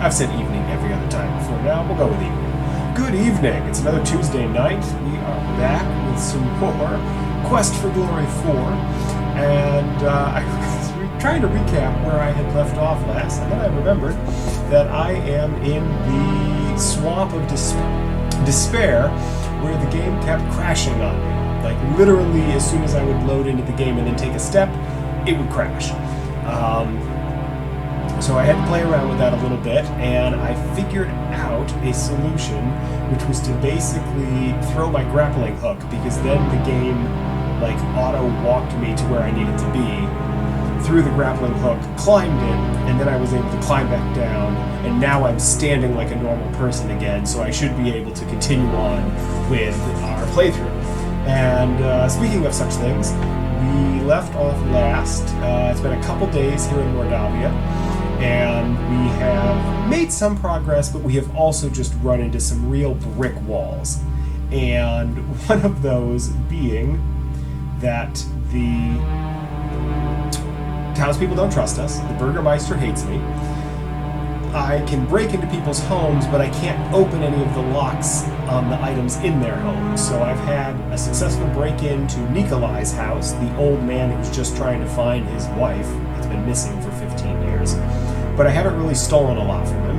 I've said evening every other time before now. We'll go with evening. Good evening. It's another Tuesday night. We are back with some more Quest for Glory 4. And I was trying to recap where I had left off last, and then I remembered that I am in the Swamp of Despair, where the game kept crashing on me. Like, literally, as soon as I would load into the game and then take a step, it would crash. So I had to play around with that a little bit, and I figured out a solution, which was to basically throw my grappling hook, because then the game, like, auto-walked me to where I needed to be, threw the grappling hook, climbed it, and then I was able to climb back down, and now I'm standing like a normal person again, so I should be able to continue on with our playthrough. And speaking of such things, we left off last. It's been a couple days here in Mordavia, and we have made some progress, but we have also just run into some real brick walls. And one of those being that the townspeople don't trust us, the Burgermeister hates me. I can break into people's homes, but I can't open any of the locks on the items in their homes. So I've had a successful break-in to Nikolai's house, the old man who's just trying to find his wife. It's been missing for 15 years. But I haven't really stolen a lot from him.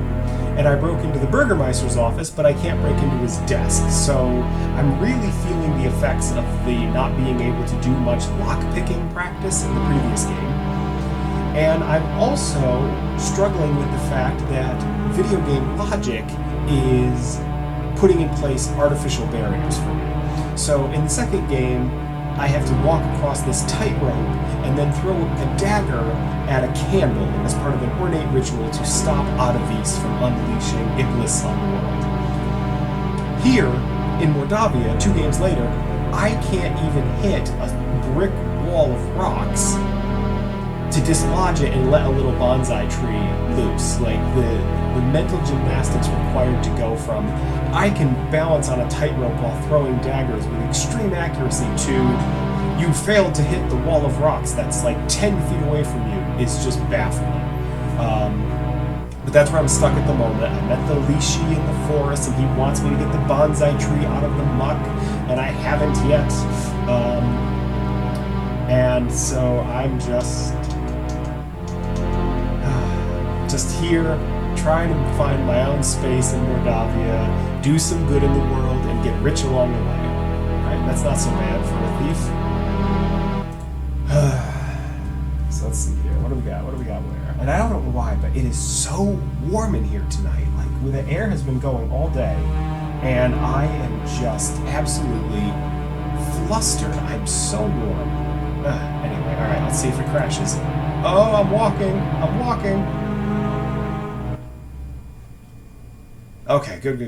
And I broke into the Burgermeister's office, but I can't break into his desk. So I'm really feeling the effects of the not being able to do much lock-picking practice in the previous game. And I'm also struggling with the fact that video game logic is putting in place artificial barriers for me. So in the second game, I have to walk across this tightrope and then throw a dagger at a candle as part of an ornate ritual to stop Ottavice from unleashing Iblis on the world. Here, in Mordavia, 2 games later, I can't even hit a brick wall of rocks to dislodge it and let a little bonsai tree loose. Like, the mental gymnastics required to go from I can balance on a tightrope while throwing daggers with extreme accuracy to you failed to hit the wall of rocks that's like 10 feet away from you is just baffling. But that's where I'm stuck at the moment. I met the Lishi in the forest, and he wants me to get the bonsai tree out of the muck, and I haven't yet. And so I'm just here, trying to find my own space in Mordavia, do some good in the world, and get rich along the way. Right? That's not so bad for a thief. So let's see here. What do we got? What do we got where? And I don't know why, but it is so warm in here tonight. Like, where the air has been going all day, and I am just absolutely flustered. I'm so warm. Anyway, alright, let's see if it crashes. Oh, I'm walking. I'm walking. Okay, good.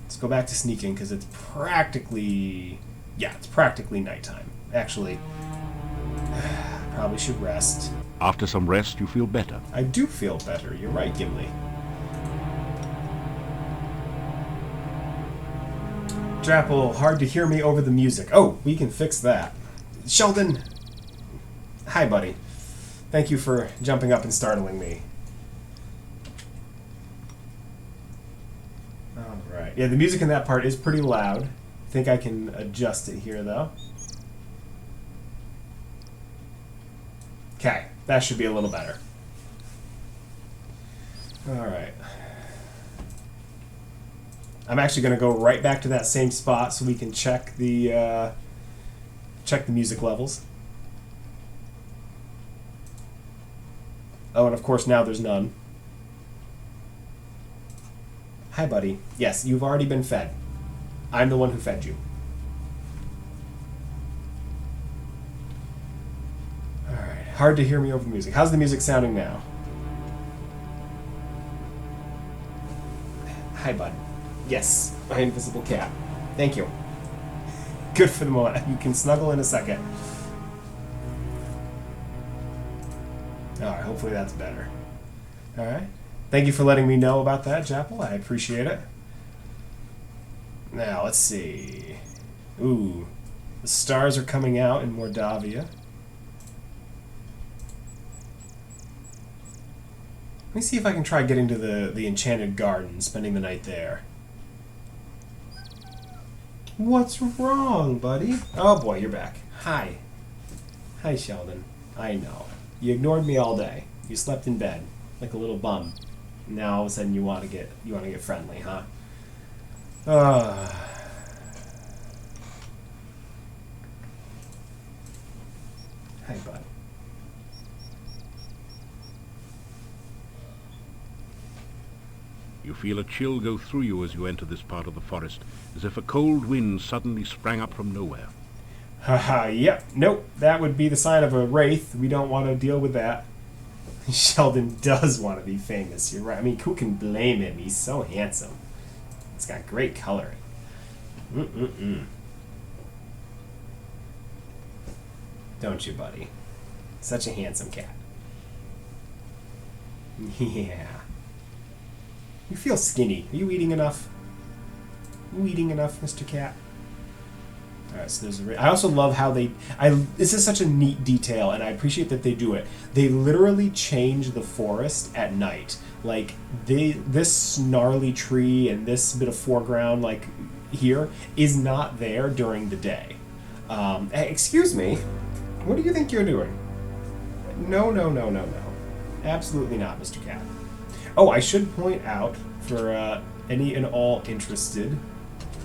Let's go back to sneaking, because it's practically nighttime. Actually, probably should rest. After some rest, you feel better. I do feel better. You're right, Gimli. Drapple, hard to hear me over the music. Oh, we can fix that. Sheldon! Hi, buddy. Thank you for jumping up and startling me. Alright. Yeah, the music in that part is pretty loud. I think I can adjust it here, though. Okay, that should be a little better. Alright. I'm actually going to go right back to that same spot so we can check the music levels. Oh, and of course now there's none. Hi, buddy. Yes, you've already been fed. I'm the one who fed you. Alright, hard to hear me over the music. How's the music sounding now? Hi, bud. Yes, my invisible cat. Thank you. Good for the moment. You can snuggle in a second. Alright, hopefully that's better. Alright. Thank you for letting me know about that, Jappel. I appreciate it. Now, let's see. Ooh. The stars are coming out in Mordavia. Let me see if I can try getting to the Enchanted Garden, spending the night there. What's wrong, buddy? Oh boy, you're back. Hi. Hi, Sheldon. I know. You ignored me all day. You slept in bed like a little bum. Now all of a sudden you want to get friendly, huh? Hi, bud. You feel a chill go through you as you enter this part of the forest, as if a cold wind suddenly sprang up from nowhere. Haha, yep. Nope. That would be the sign of a wraith. We don't want to deal with that. Sheldon does want to be famous. You're right. I mean, who can blame him? He's so handsome. It's got great coloring. Don't you, buddy? Such a handsome cat. Yeah. You feel skinny. Are you eating enough? Are you eating enough, Mr. Cat? Alright, so there's I also love how this is such a neat detail, and I appreciate that they do it. They literally change the forest at night. Like, this snarly tree and this bit of foreground, like, here, is not there during the day. Hey, excuse me. What do you think you're doing? No. Absolutely not, Mr. Cat. Oh, I should point out, for any and all interested,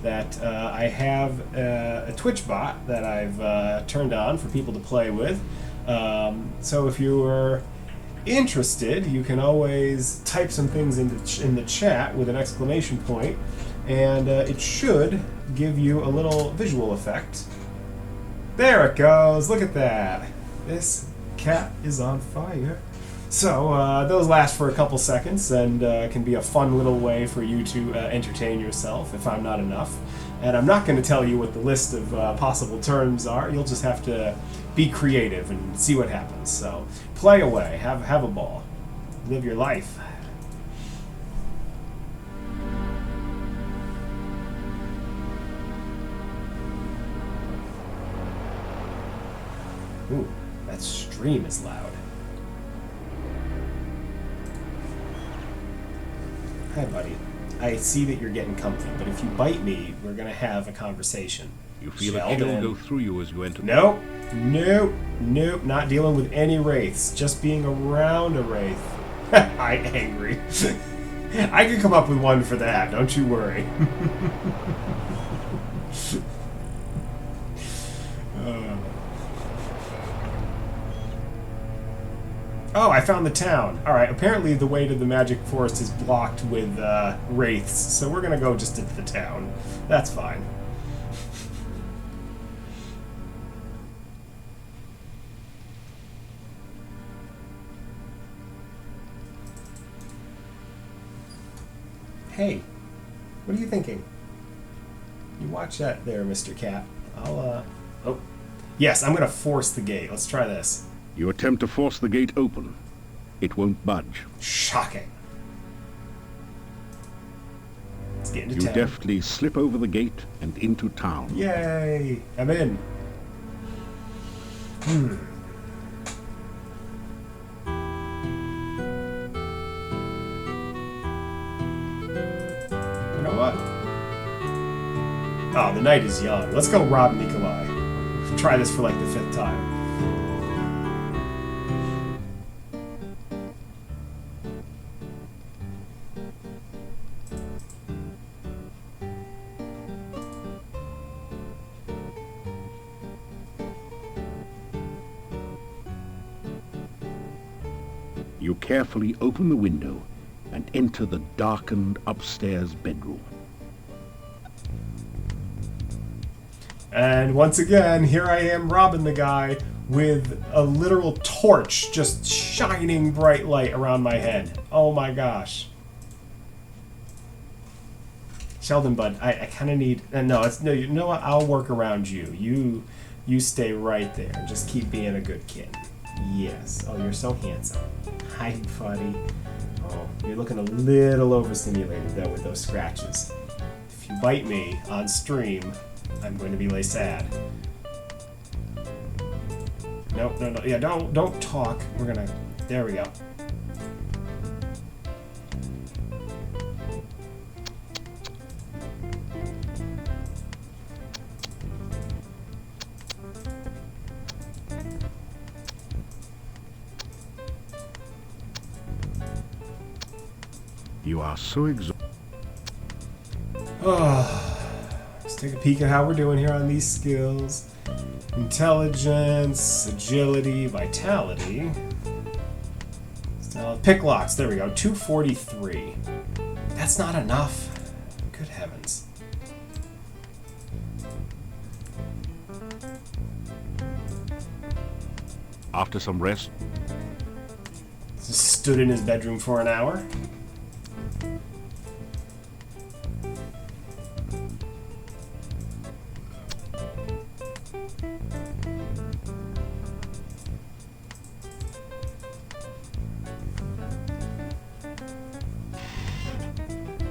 that I have a Twitch bot that I've turned on for people to play with. So if you are interested, you can always type some things in the chat with an exclamation point, and it should give you a little visual effect. There it goes! Look at that! This cat is on fire. So, those last for a couple seconds and can be a fun little way for you to entertain yourself if I'm not enough. And I'm not going to tell you what the list of possible terms are. You'll just have to be creative and see what happens. So, play away. Have a ball. Live your life. Ooh, that stream is loud. Hi, buddy. I see that you're getting comfy, but if you bite me, we're going to have a conversation. You feel Sheldon. a chill go through you as you enter. Nope. Not dealing with any wraiths. Just being around a wraith. I'm angry. I can come up with one for that. Don't you worry. Oh, I found the town. Alright, apparently the way to the magic forest is blocked with wraiths, so we're gonna go just into the town. That's fine. Hey, what are you thinking? You watch that there, Mr. Cat. Oh. Yes, I'm gonna force the gate. Let's try this. You attempt to force the gate open. It won't budge. Shocking. Let's get into You town. deftly slip over the gate and into town. Yay! I'm in. You know what? Oh, the night is young. Let's go rob Nikolai. Try this for like the 5th time. You carefully open the window and enter the darkened upstairs bedroom. And once again, here I am robbing the guy with a literal torch just shining bright light around my head. Oh my gosh. Sheldon, bud, I kind of need... no, you know what? I'll work around you. You stay right there. Just keep being a good kid. Yes. Oh, you're so handsome. Hi, buddy. Oh, you're looking a little overstimulated, though, with those scratches. If you bite me on stream, I'm going to be really sad. No. Yeah, don't talk. We're gonna... There we go. You are so exhausted. Oh, let's take a peek at how we're doing here on these skills. Intelligence, agility, vitality. Pick locks, there we go, 243. That's not enough. Good heavens. After some rest, Just stood in his bedroom for an hour.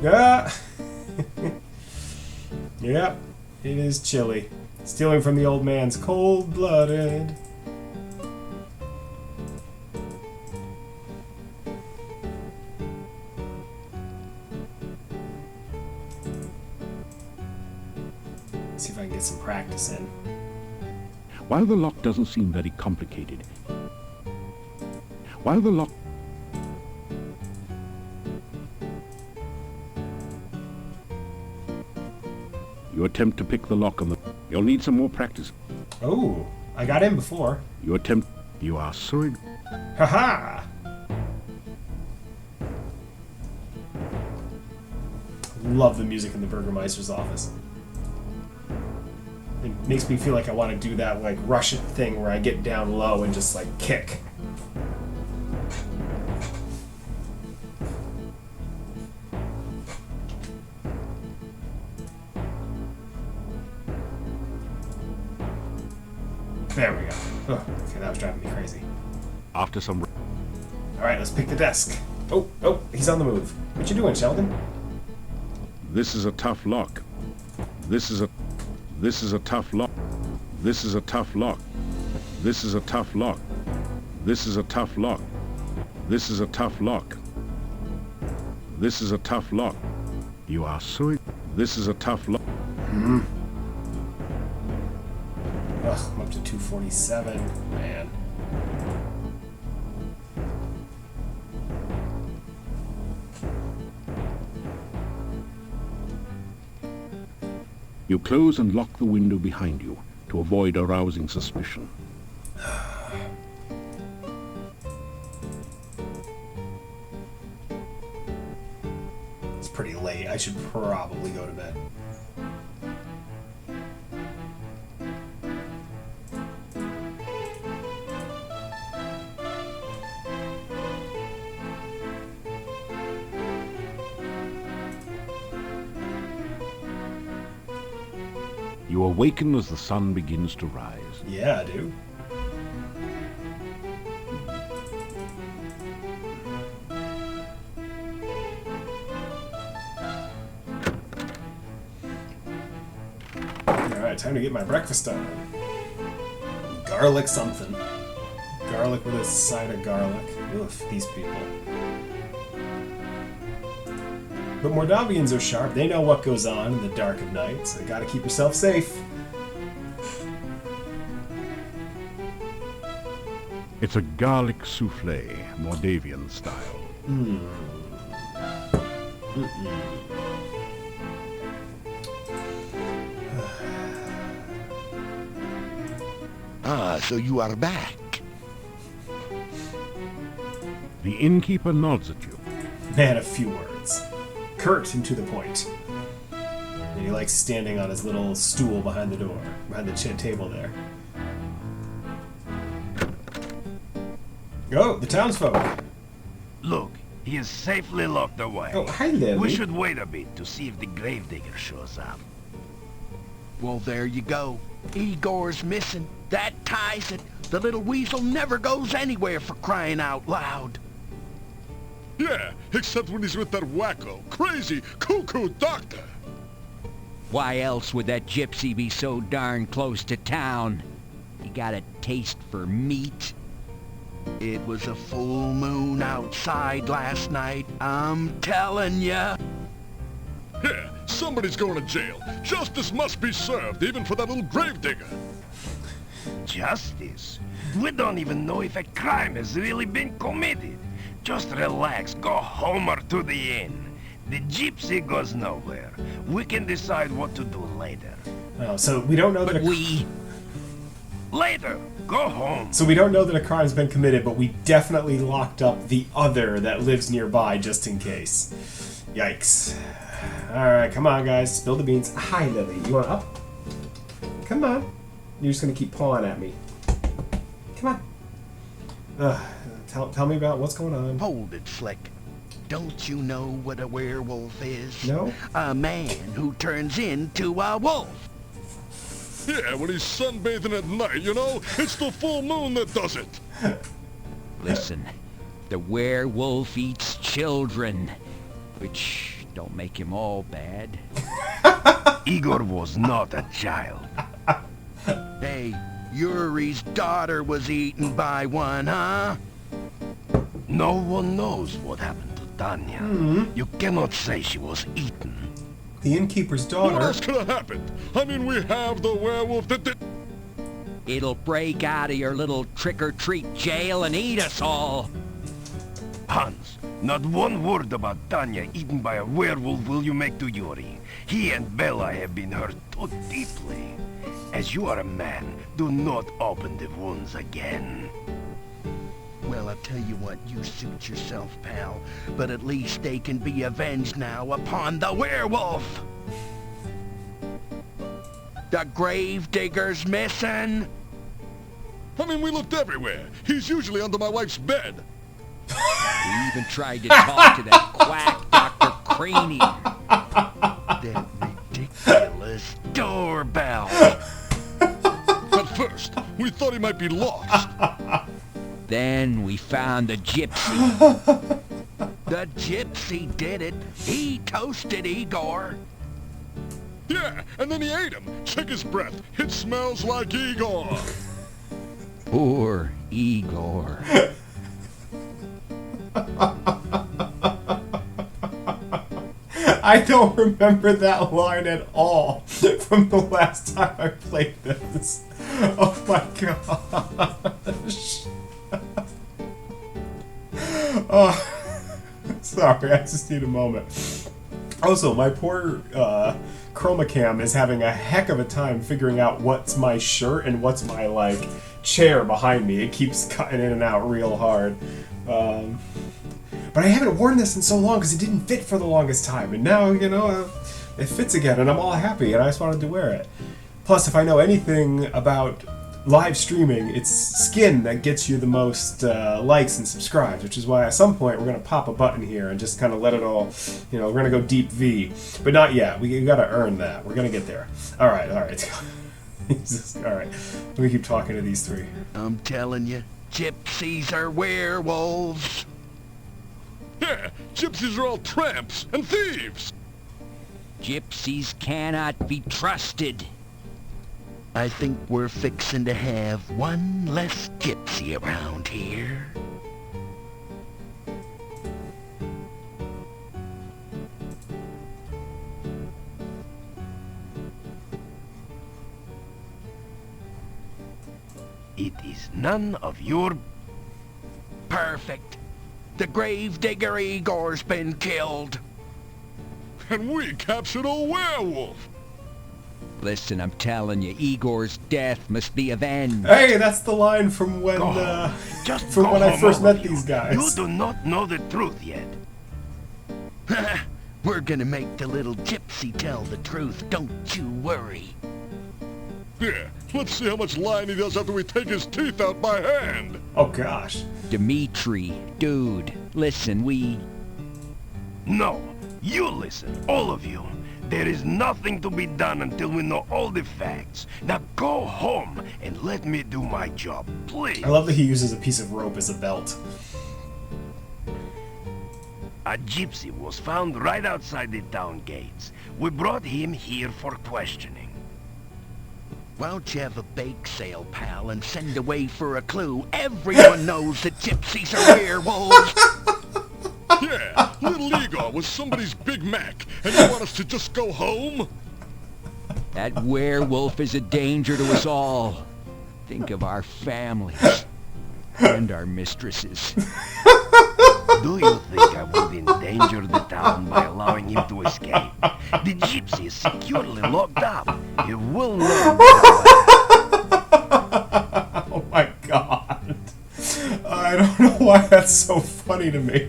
Yeah. Yep, it is chilly. Stealing from the old man's cold-blooded. See if I can get some practice in. while the lock doesn't seem very complicated, while the lock You attempt to pick the lock on the... You'll need some more practice. Oh, I got in before. You attempt... You are so... Haha! Love the music in the Burgermeister's office. It makes me feel like I want to do that like Russian thing where I get down low and just like kick. There we go. Oh, okay, that was driving me crazy. After some... Alright, let's pick the desk. Oh, he's on the move. What you doing, Sheldon? This is a tough lock. This is a tough lock. This is a tough lock. This is a tough lock. This is a tough lock. This is a tough lock. This is a tough lock. You are so... This is a tough lock. Ugh, I'm up to 247. Man. You close and lock the window behind you to avoid arousing suspicion. It's pretty late. I should probably go to bed. You awaken as the sun begins to rise. Yeah, I do. Alright, time to get my breakfast on. Garlic something. Garlic with a side of garlic. Oof, these people. But Mordavians are sharp. They know what goes on in the dark of night, so you gotta keep yourself safe. It's a garlic souffle, Mordavian style. Ah, so you are back. The innkeeper nods at you. Man, a few words. Curt and to the point. And he likes standing on his little stool behind the door, behind the table there. Oh, the townsfolk. Look, he is safely locked away. Oh, hi, Lily. We should wait a bit to see if the gravedigger shows up. Well, there you go. Igor's missing. That ties it. The little weasel never goes anywhere, for crying out loud. Yeah, except when he's with that wacko, crazy, cuckoo doctor. Why else would that gypsy be so darn close to town? He got a taste for meat. It was a full moon outside last night, I'm telling ya. Yeah, somebody's going to jail. Justice must be served, even for that little gravedigger. Justice? We don't even know if a crime has really been committed. Just relax. Go home or to the inn. The gypsy goes nowhere. We can decide what to do later. Oh, so we don't know that Later! Go home! So we don't know that a crime's been committed, but we definitely locked up the other that lives nearby just in case. Yikes. Alright, come on, guys. Spill the beans. Hi, Lily. You want up? Come on. You're just gonna keep pawing at me. Come on. Tell me about what's going on. Hold it, Slick. Don't you know what a werewolf is? No? A man who turns into a wolf. Yeah, when he's sunbathing at night, you know? It's the full moon that does it. Listen, the werewolf eats children, which don't make him all bad. Igor was not a child. Hey, Yuri's daughter was eaten by one, huh? No one knows what happened to Tanya. You cannot say she was eaten. The innkeeper's What daughter. else could have happened? I mean, we have the werewolf that did... It'll break out of your little trick-or-treat jail and eat us all. Hans, not one word about Tanya eaten by a werewolf will you make to Yuri. He and Bella have been hurt too deeply. As you are a man, do not open the wounds again. Well, I'll tell you what, you suit yourself, pal. But at least they can be avenged now upon the werewolf! The gravedigger's missing! I mean, we looked everywhere. He's usually under my wife's bed. We even tried to talk to that quack Dr. Craney. That ridiculous doorbell! At first, we thought he might be lost. Then we found the gypsy. The gypsy did it. He toasted Igor. Yeah, and then he ate him. Check his breath. It smells like Igor. Poor Igor. I don't remember that line at all from the last time I played this. Oh my gosh. Oh, sorry, I just need a moment. Also, my poor chroma cam is having a heck of a time figuring out what's my shirt and what's my, like, chair behind me. It keeps cutting in and out real hard. But I haven't worn this in so long because it didn't fit for the longest time. And now, you know, it fits again and I'm all happy and I just wanted to wear it. Plus, if I know anything about live streaming, it's skin that gets you the most likes and subscribes, which is why at some point we're going to pop a button here and just kind of let it all, you know, we're going to go deep V. But not yet. We got to earn that. We're going to get there. All right. Jesus, all right. Let me keep talking to these three. I'm telling you, gypsies are werewolves. Yeah, gypsies are all tramps and thieves. Gypsies cannot be trusted. I think we're fixing to have one less gypsy around here. It is none of your... Perfect. The gravedigger Igor's been killed. And we captured a werewolf. Listen, I'm telling you, Igor's death must be avenged. Hey, that's the line from when Go home. Just from go when I home, first all of met you. these guys. You do not know the truth yet. We're gonna make the little gypsy tell the truth, don't you worry. Yeah, let's see how much lying he does after we take his teeth out by hand. Oh gosh. Dmitri, dude, listen, No, you listen, all of you. There is nothing to be done until we know all the facts. Now go home and let me do my job, please. I love that he uses a piece of rope as a belt. A gypsy was found right outside the town gates. We brought him here for questioning. Why don't you have a bake sale, pal, and send away for a clue? Everyone knows that gypsies are werewolves. Yeah, little Igor was somebody's Big Mac, and you want us to just go home? that werewolf is a danger to us all. Think of our families and our mistresses. Do you think I would endanger the town by allowing him to escape? The gypsy is securely locked up. He will not go back. Oh my god. I don't know why that's so funny to me.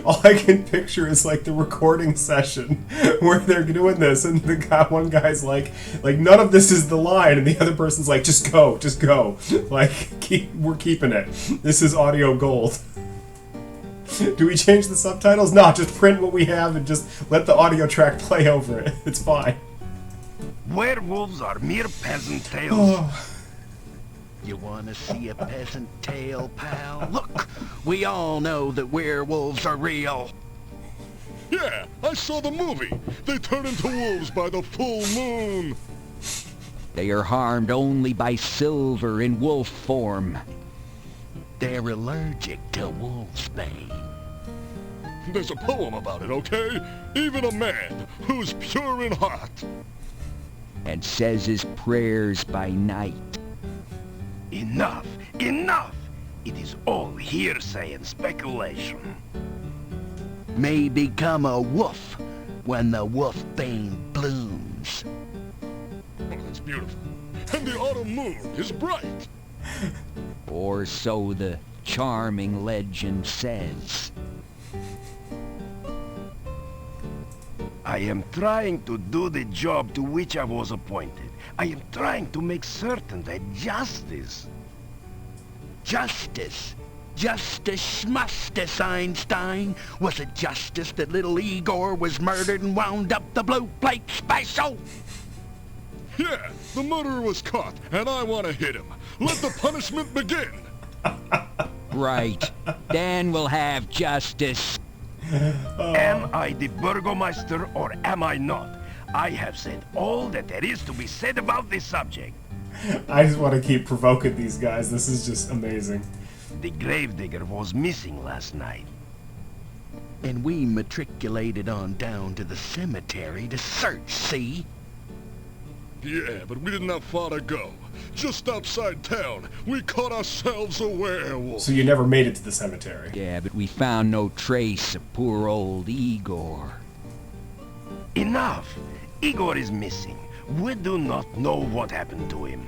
All I can picture is like the recording session where they're doing this, and one guy's like none of this is the line, and the other person's like, just go, like we're keeping it. This is audio gold. Do we change the subtitles? No, just print what we have and just let the audio track play over it. It's fine. Werewolves are mere peasant tales. You wanna see a peasant tale, pal? Look, we all know that werewolves are real. Yeah, I saw the movie. They turn into wolves by the full moon. They are harmed only by silver in wolf form. They're allergic to wolfsbane. There's a poem about it, okay? Even a man who's pure in heart. And says his prayers by night. Enough! Enough! It is all hearsay and speculation. May become a wolf when the wolfbane blooms. Oh, that's beautiful. And the autumn moon is bright. Or so the charming legend says. I am trying to do the job to which I was appointed. I am trying to make certain that justice... Justice. Justice schmustice, Einstein. Was it justice that little Igor was murdered and wound up the blue plate special? Yeah, the murderer was caught, and I want to hit him. Let the punishment begin. Right. Then we'll have justice. Am I the Burgomaster or am I not? I have said all that there is to be said about this subject. I just want to keep provoking these guys. This is just amazing. The gravedigger was missing last night. And we matriculated on down to the cemetery to search, see? Yeah, but we didn't have far to go. Just outside town, we caught ourselves a werewolf. So you never made it to the cemetery. Yeah, but we found no trace of poor old Igor. Enough! Igor is missing. We do not know what happened to him.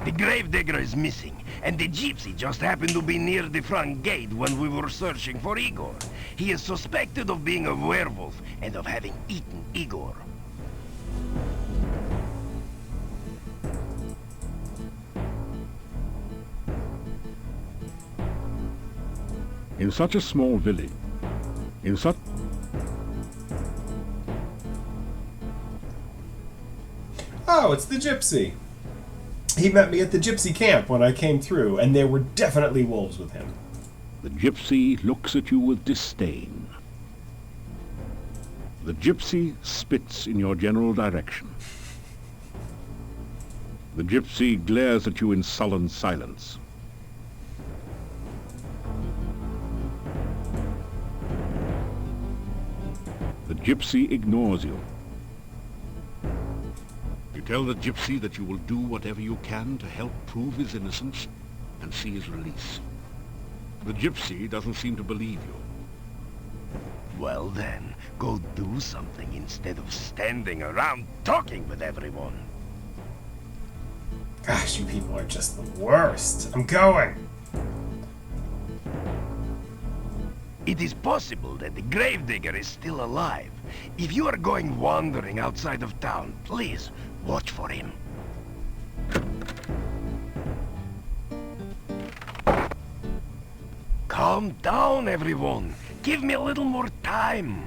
The gravedigger is missing, and the gypsy just happened to be near the front gate when we were searching for Igor. He is suspected of being a werewolf and of having eaten Igor. In such a small village, in such... Oh, it's the gypsy. He met me at the gypsy camp when I came through, and there were definitely wolves with him. The gypsy looks at you with disdain. The gypsy spits in your general direction. The gypsy glares at you in sullen silence. The gypsy ignores you. You tell the gypsy that you will do whatever you can to help prove his innocence and see his release. The gypsy doesn't seem to believe you. Well then, go do something instead of standing around talking with everyone. Gosh, you people are just the worst. I'm going. It is possible that the gravedigger is still alive. If you are going wandering outside of town, please watch for him. Calm down, everyone. Give me a little more time.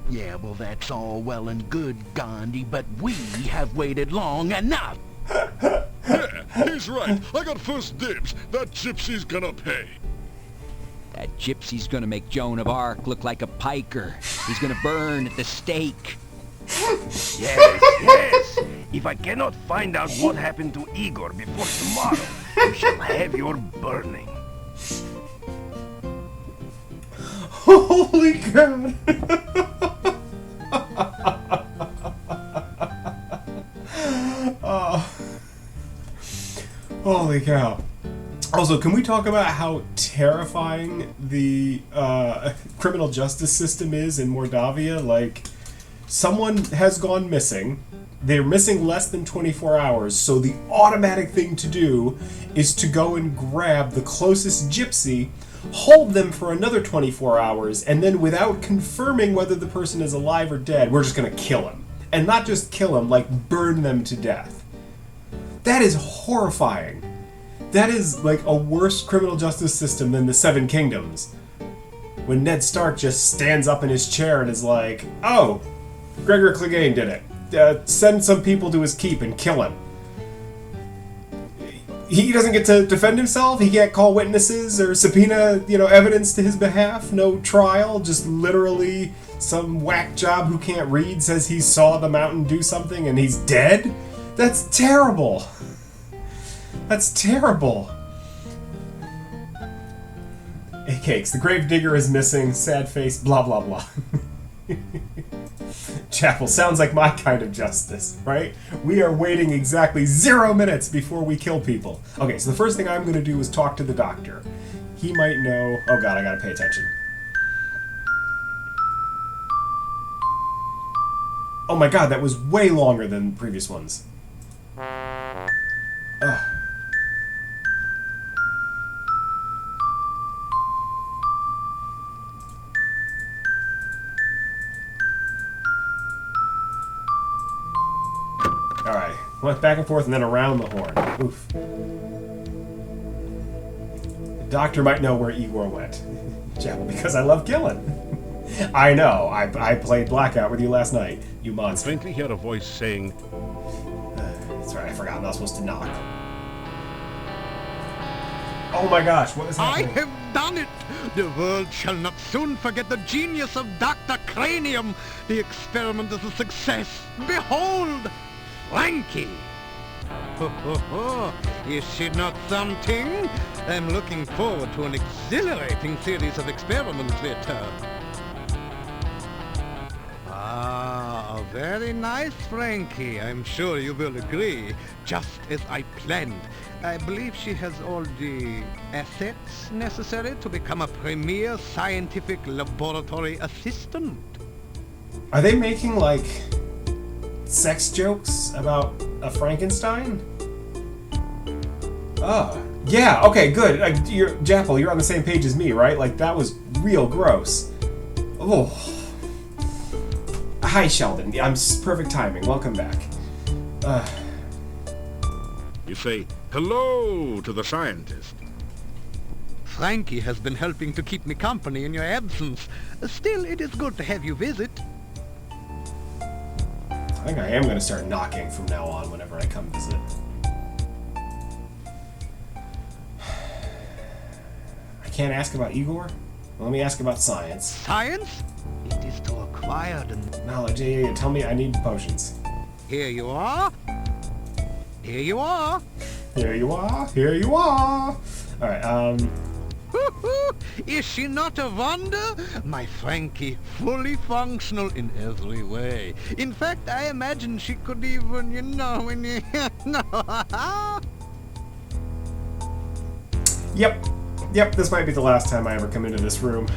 Yeah, well, that's all well and good, Gandhi, but we have waited long enough. Yeah, he's right. I got first dibs. That gypsy's gonna pay. That gypsy's gonna make Joan of Arc look like a piker. He's gonna burn at the stake. Yes, yes. If I cannot find out what happened to Igor before tomorrow, you shall have your burning. Holy Holy God! Oh. Holy cow. Also, can we talk about how terrifying the criminal justice system is in Mordavia? Like, someone has gone missing. They're missing less than 24 hours, so the automatic thing to do is to go and grab the closest gypsy, hold them for another 24 hours, and then without confirming whether the person is alive or dead, we're just gonna kill him. And not just kill him, like burn them to death. That is horrifying. That is like a worse criminal justice system than the Seven Kingdoms. When Ned Stark just stands up in his chair and is like, oh, Gregor Clegane did it. Send some people to his keep and kill him. He doesn't get to defend himself. He can't call witnesses or subpoena, evidence to his behalf. No trial. Just literally some whack job who can't read says he saw the mountain do something and he's dead. That's terrible. That's terrible. Hey, Cakes, the gravedigger is missing. Sad face. Blah blah blah. Chapel sounds like my kind of justice, right? We are waiting exactly 0 minutes before we kill people. Okay, so the first thing I'm going to do is talk to the doctor. He might know... Oh god, I gotta pay attention. Oh my god, that was way longer than previous ones. Ugh. Alright, went back and forth and then around the horn. Oof. The doctor might know where Igor went. Chapel, because I love killing. I know, I played Blackout with you last night, you monster. Faintly heard a voice saying, That's right, I forgot, I'm not supposed to knock. Oh my gosh, what is happening? I have done it! The world shall not soon forget the genius of Dr. Cranium. The experiment is a success. Behold! Frankie! Ho, ho, ho. Is she not something? I'm looking forward to an exhilarating series of experiments with her. Ah, a very nice Frankie. I'm sure you will agree. Just as I planned. I believe she has all the assets necessary to become a premier scientific laboratory assistant. Are they making, like, sex jokes about a Frankenstein? Oh. Yeah, okay, good. Jappel, you're on the same page as me, right? Like, that was real gross. Oh. Hi, Sheldon. I'm perfect timing. Welcome back. you say, hello to the scientist. Frankie has been helping to keep me company in your absence. Still, it is good to have you visit. I think I am going to start knocking from now on whenever I come visit. I can't ask about Igor? Well, let me ask about science. Science? It is to acquire the... Knowledge, yeah, tell me I need potions. Here you are. Here you are. Here you are. Here you are. Alright, Is she not a wonder? My Frankie, fully functional in every way. In fact, I imagine she could even, Yep, this might be the last time I ever come into this room.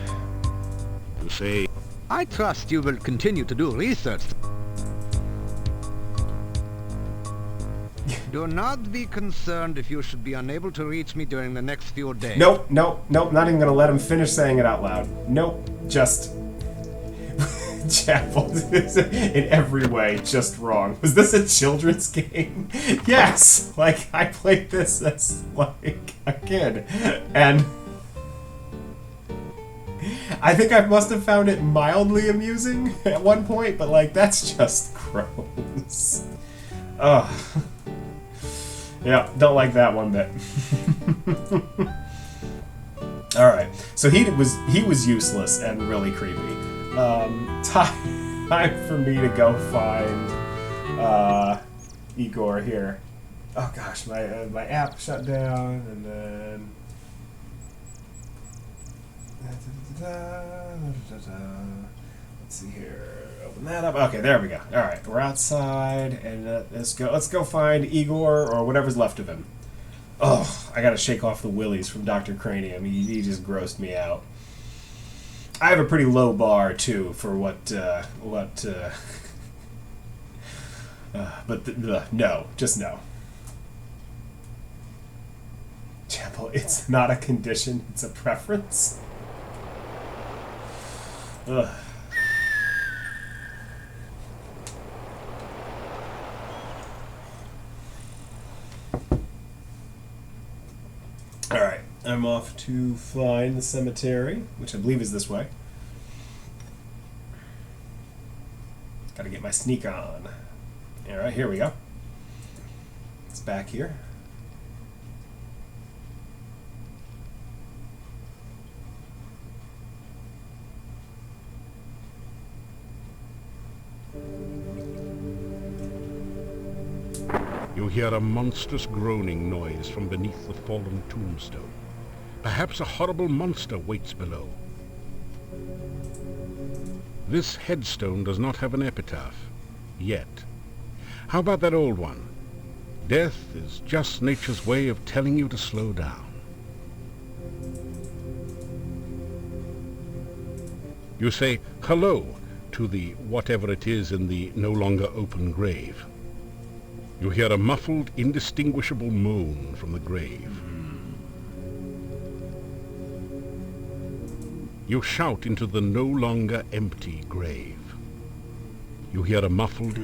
You say, I trust you will continue to do research. Do not be concerned if you should be unable to reach me during the next few days. Nope, not even gonna let him finish saying it out loud. Nope, just... Chapel is in every way just wrong. Was this a children's game? Yes! Like, I played this as, like, a kid. And... I think I must have found it mildly amusing at one point, but, like, that's just gross. Ugh. Yeah, don't like that one bit. Alright, so he was useless and really creepy. Time for me to go find Igor here. Oh gosh, my app shut down, and then Let's see here. Open that up. Okay, there we go. All right, we're outside, and let's go find Igor or whatever's left of him. Oh, I gotta shake off the willies from Dr. Cranium. He just grossed me out. I have a pretty low bar too for no, just no. Chapel, it's not a condition, it's a preference. Ugh. Alright, I'm off to find the cemetery, which I believe is this way. Gotta get my sneak on. Alright, here we go. It's back here. You hear a monstrous groaning noise from beneath the fallen tombstone. Perhaps a horrible monster waits below. This headstone does not have an epitaph. Yet. How about that old one? Death is just nature's way of telling you to slow down. You say hello to the whatever it is in the no longer open grave. You hear a muffled, indistinguishable moan from the grave. You shout into the no longer empty grave. You hear a muffled...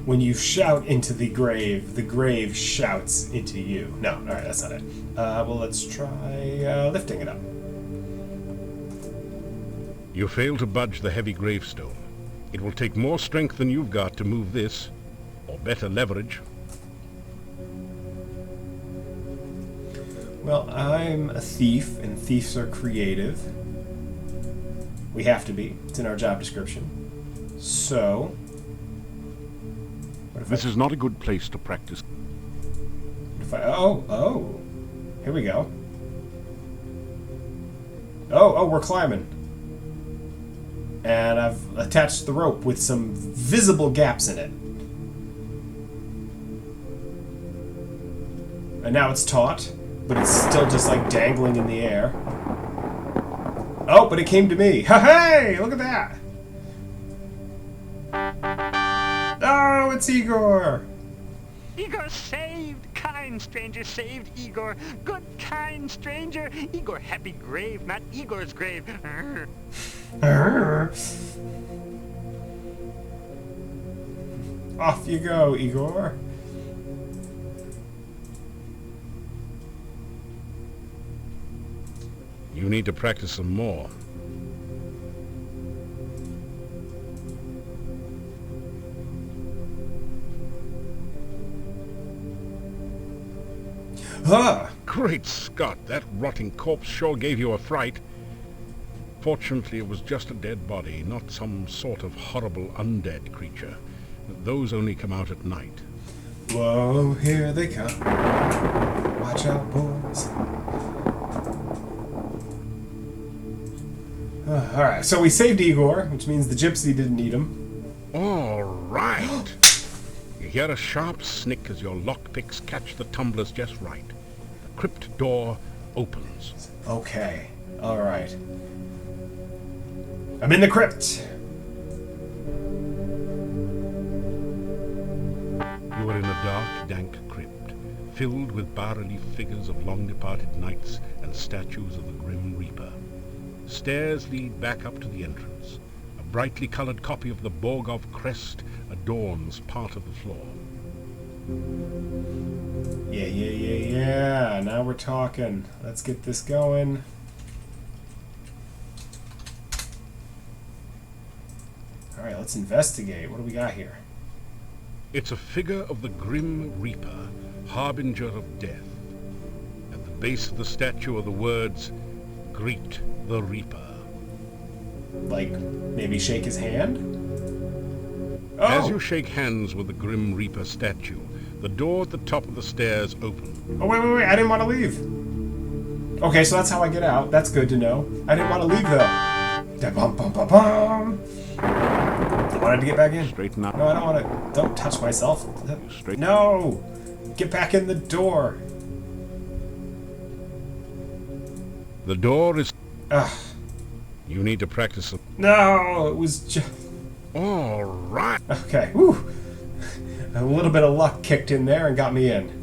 When you shout into the grave shouts into you. No, alright, that's not it. Well, let's try lifting it up. You fail to budge the heavy gravestone. It will take more strength than you've got to move this, or better leverage. Well, I'm a thief, and thieves are creative. We have to be. It's in our job description. So... This is not a good place to practice. Oh. Here we go. Oh, we're climbing. And I've attached the rope with some visible gaps in it. And now it's taut, but it's still just like dangling in the air. Oh, but it came to me. Hey, look at that. Oh, it's Igor. Igor saved! Kind stranger saved Igor! Good kind stranger! Igor happy grave, not Igor's grave! Off you go, Igor. You need to practice some more. Huh. Great Scott, that rotting corpse sure gave you a fright. Fortunately, it was just a dead body, not some sort of horrible undead creature. Those only come out at night. Whoa, here they come. Watch out, boys. Alright, so we saved Igor, which means the gypsy didn't eat him. All right. You hear a sharp snick as your lockpicks catch the tumblers just right. The crypt door opens. Okay, alright. I'm in the crypt. You are in a dark, dank crypt, filled with bas-relief figures of long-departed knights and statues of the Grim Reaper. Stairs lead back up to the entrance. A brightly colored copy of the Borgov crest adorns part of the floor. Yeah. Now we're talking. Let's get this going. Alright, let's investigate. What do we got here? It's a figure of the Grim Reaper, harbinger of death. At the base of the statue are the words, "Greet the Reaper." Like, maybe shake his hand? As Oh! you shake hands with the Grim Reaper statue, the door at the top of the stairs opens. Oh, wait, I didn't want to leave. Okay, so that's how I get out. That's good to know. I didn't want to leave, though. Da-bum-bum-bum-bum. I wanted to get back in. Straighten up. No, I don't want to. Don't touch myself. Straight. No! Get back in the door. The door is... Ugh. You need to practice... No, it was just... All right. Okay, whew. A little bit of luck kicked in there and got me in.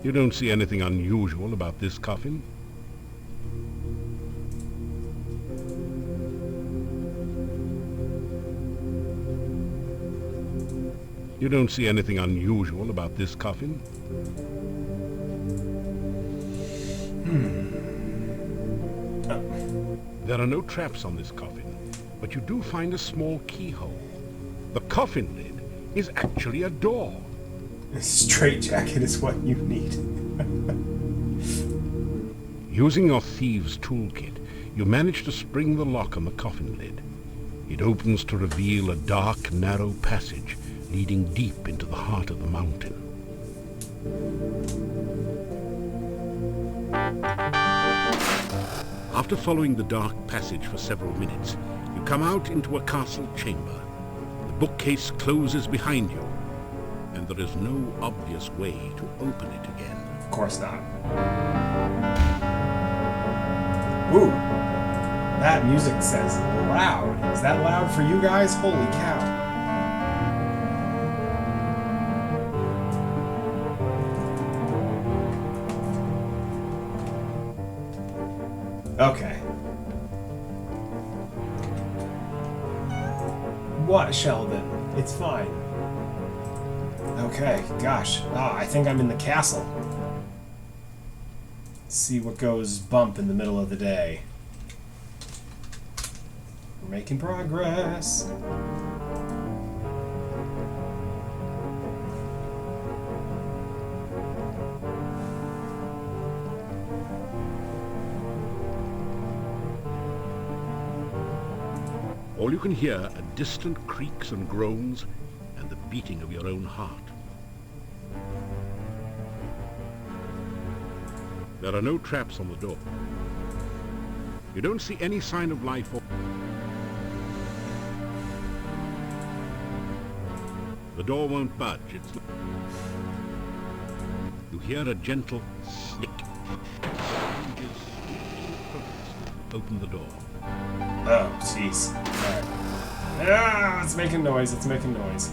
You don't see anything unusual about this coffin? You don't see anything unusual about this coffin? There are no traps on this coffin, but you do find a small keyhole. The coffin lid is actually a door. A straitjacket is what you need. Using your thieves' toolkit, you manage to spring the lock on the coffin lid. It opens to reveal a dark, narrow passage leading deep into the heart of the mountain. After following the dark passage for several minutes, you come out into a castle chamber. The bookcase closes behind you, and there is no obvious way to open it again. Of course not. Ooh, that music says loud. Is that loud for you guys? Holy cow. Okay. What, Sheldon? It's fine. Okay, gosh. Ah, I think I'm in the castle. Let's see what goes bump in the middle of the day. We're making progress. All you can hear are distant creaks and groans and the beating of your own heart. There are no traps on the door. You don't see any sign of life or... The door won't budge. You hear a gentle snick. Open the door. Oh, jeez. Alright. Ah, it's making noise, it's making noise.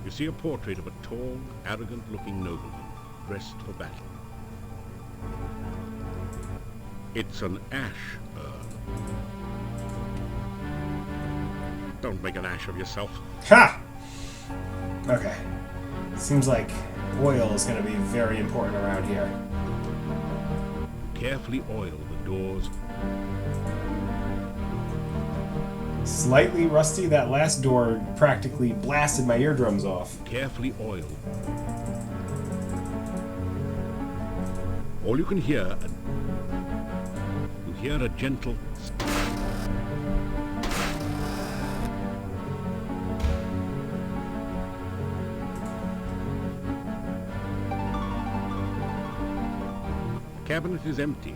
You see a portrait of a tall, arrogant-looking nobleman dressed for battle. It's an ash urn. Don't make an ash of yourself. Ha! Okay. Seems like oil is going to be very important around here. Carefully oil the doors. Slightly rusty. That last door practically blasted my eardrums off. Carefully oil. All you can hear, you hear a gentle... Cabinet is empty.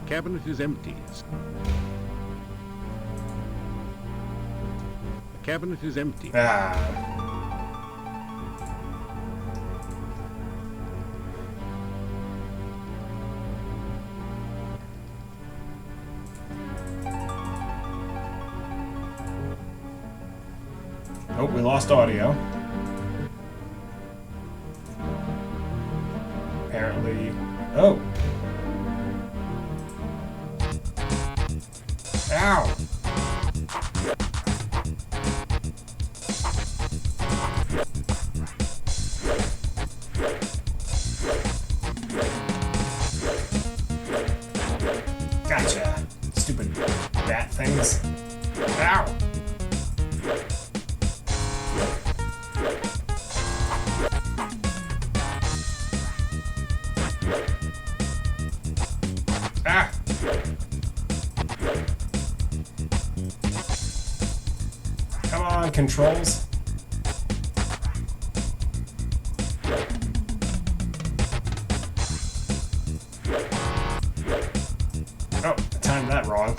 Cabinet is empty. The cabinet is empty. Ah. Oh, we lost audio. Apparently. Oh. Ow. Gotcha. Stupid bat things. Ow. Come on, controls. Oh, I timed that wrong.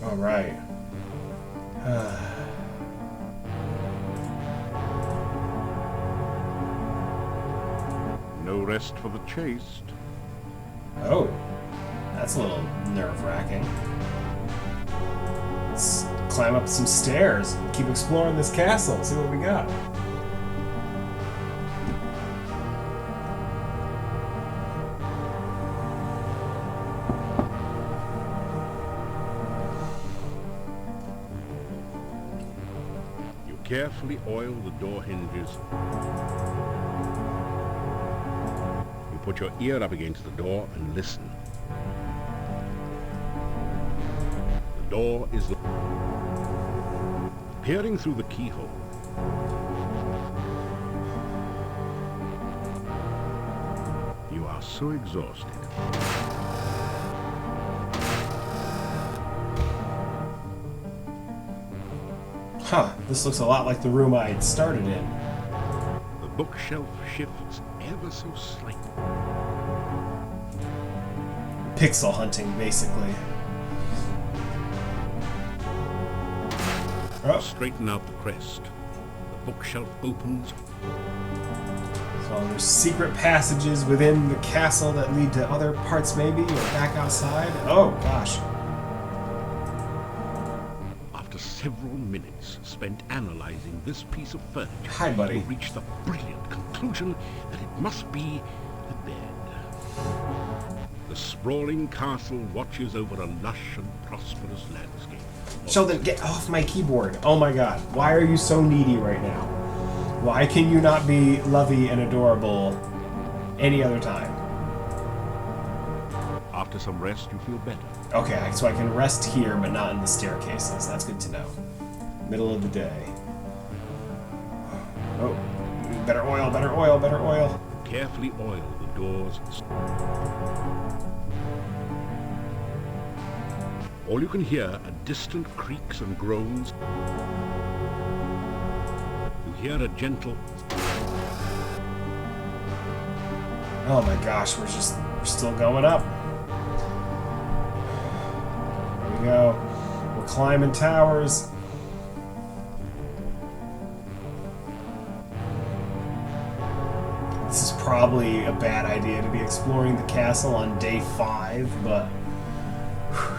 All right. No rest for the chaste. Oh, that's a little nerve-wracking. Let's climb up some stairs and keep exploring this castle and see what we got. You carefully oil the door hinges. You put your ear up against the door and listen. The door is peering through the keyhole. You are so exhausted. Huh, this looks a lot like the room I started in. The bookshelf shifts ever so slightly. Pixel hunting, basically. Oh, Straighten out the crest. The bookshelf opens. so there's secret passages within the castle that lead to other parts maybe, or back outside. Oh, gosh. After several minutes spent analyzing this piece of furniture, Hi, buddy. you reach the brilliant conclusion that it must be the bed. The sprawling castle watches over a lush and prosperous landscape. Sheldon, get off my keyboard. Oh my god. Why are you so needy right now? Why can you not be lovey and adorable any other time? After some rest, you feel better. Okay, so I can rest here, but not in the staircases. That's good to know. Middle of the day. Oh, better oil, better oil, better oil. Carefully oil the doors. All you can hear are distant creaks and groans. You hear a gentle... Oh my gosh, we're still going up. Here we go. We're climbing towers. This is probably a bad idea to be exploring the castle on day 5, but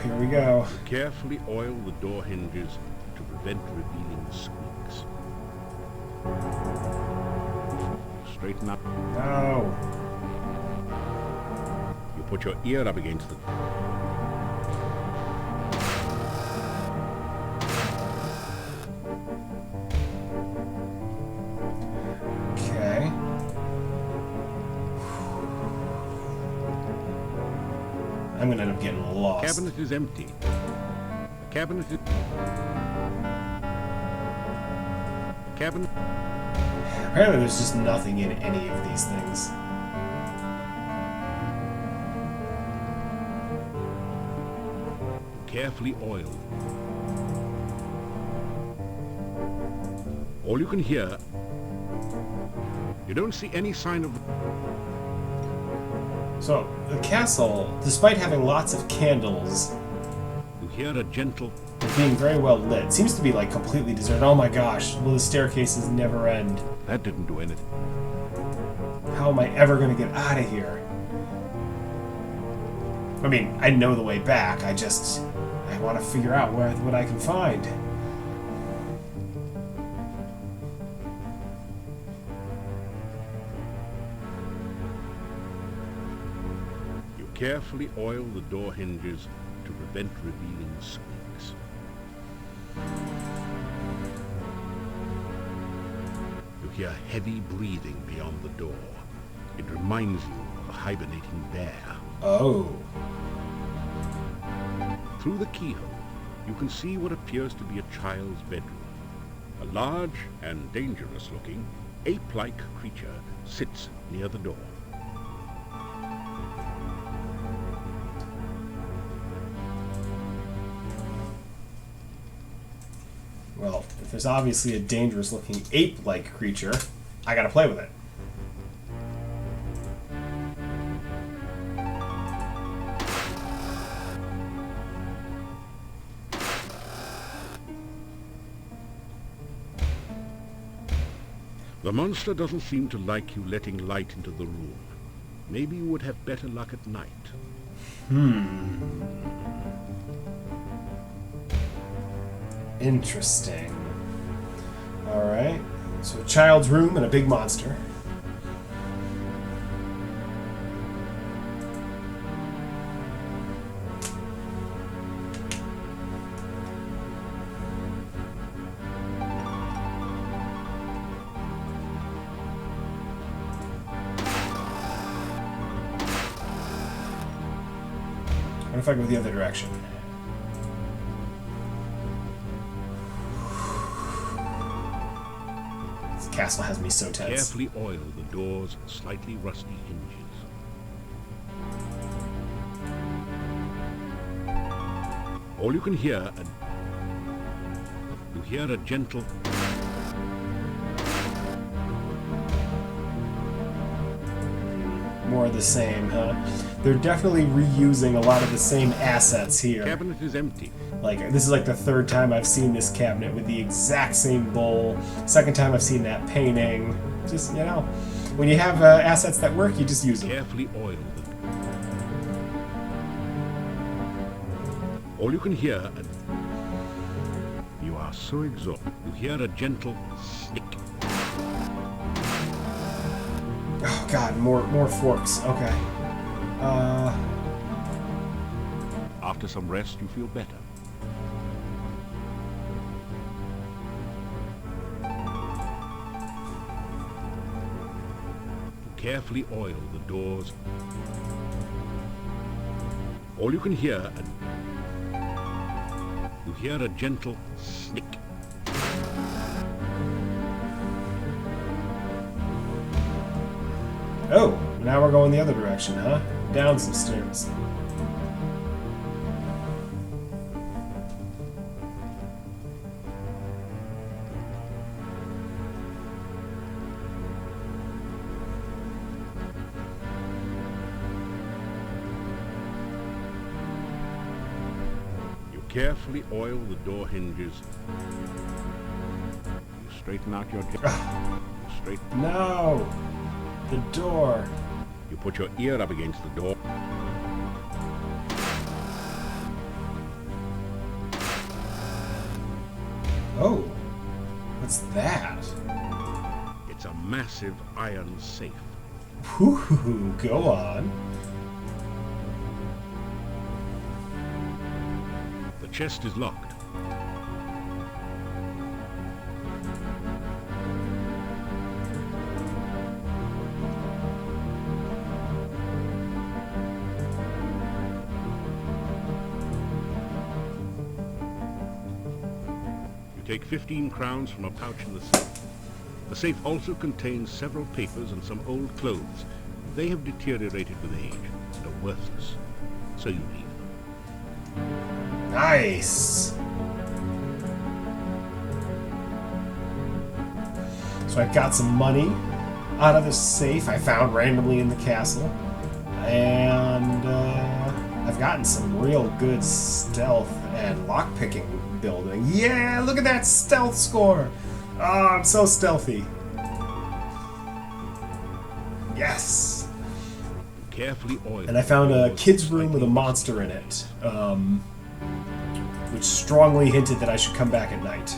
here we go. Carefully oil the door hinges to prevent revealing squeaks. Straighten up. No. You put your ear up against the... Okay. I'm gonna end up getting lost. Cabinet is empty. The cabinet is... Cabinet... Apparently there's just nothing in any of these things. Carefully oiled. All you can hear... You don't see any sign of... So, the castle, despite having lots of candles, You hear a gentle... being very well lit, seems to be like completely deserted. Oh my gosh, will the staircases never end? That didn't do anything. How am I ever going to get out of here? I mean, I know the way back, I want to figure out what I can find. You carefully oil the door hinges to prevent revealing squeaks. You hear heavy breathing beyond the door. It reminds you of a hibernating bear. Oh. Through the keyhole, you can see what appears to be a child's bedroom. A large and dangerous-looking, ape-like creature sits near the door. Well, if there's obviously a dangerous-looking ape-like creature, I gotta play with it. The monster doesn't seem to like you letting light into the room. Maybe you would have better luck at night. Interesting. Alright. So a child's room and a big monster. What if I go the other direction? This castle has me so tense. Carefully oil the door's slightly rusty hinges. All you can hear you hear a gentle More of the same, huh? They're definitely reusing a lot of the same assets here. cabinet is empty. Like, this is like the third time I've seen this cabinet with the exact same bowl. Second time I've seen that painting. Just, you know, when you have assets that work, you just use them. Carefully oil the all you can hear you are so exhausted. You hear a gentle snick. Oh god, more forks. Okay. After some rest, you feel better. Carefully oil the doors. All you can hear you hear a gentle snick. Oh, now we're going the other direction, huh? Down some stairs. You carefully oil the door hinges. You straighten out your straighten. No! The door. You put your ear up against the door. Oh. What's that? It's a massive iron safe. Whew, go on. The chest is locked. Take 15 crowns from a pouch in the safe. The safe also contains several papers and some old clothes. They have deteriorated with age and are worthless, so you leave them. Nice! So I got some money out of the safe I found randomly in the castle. And I've gotten some real good stealth and lockpicking building. Yeah, look at that stealth score! Oh, I'm so stealthy. Yes! Carefully oil. And I found a kid's room with a monster in it, which strongly hinted that I should come back at night.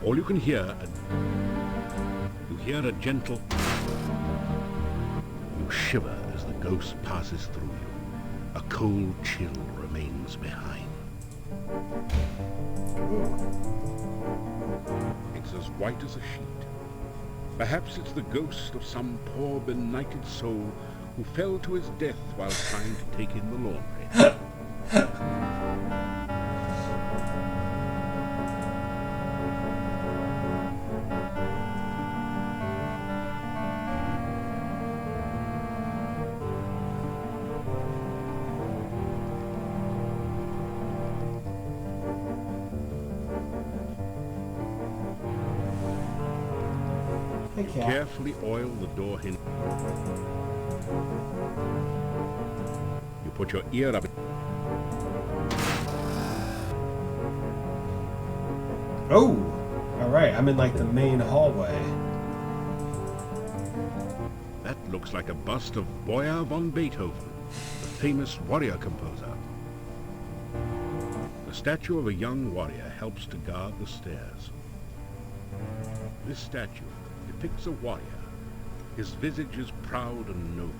All you can hear, you hear a gentle. You shiver as the ghost passes through you. A cold chill remains behind. It's as white as a sheet. Perhaps it's the ghost of some poor benighted soul who fell to his death while trying to take in the laundry. Hey, cat. Carefully oil the door hinge. You put your ear up. Oh! Alright, I'm in like the main hallway. That looks like a bust of Boyer von Beethoven, the famous warrior composer. The statue of a young warrior helps to guard the stairs. This statue depicts a warrior. His visage is proud and noble.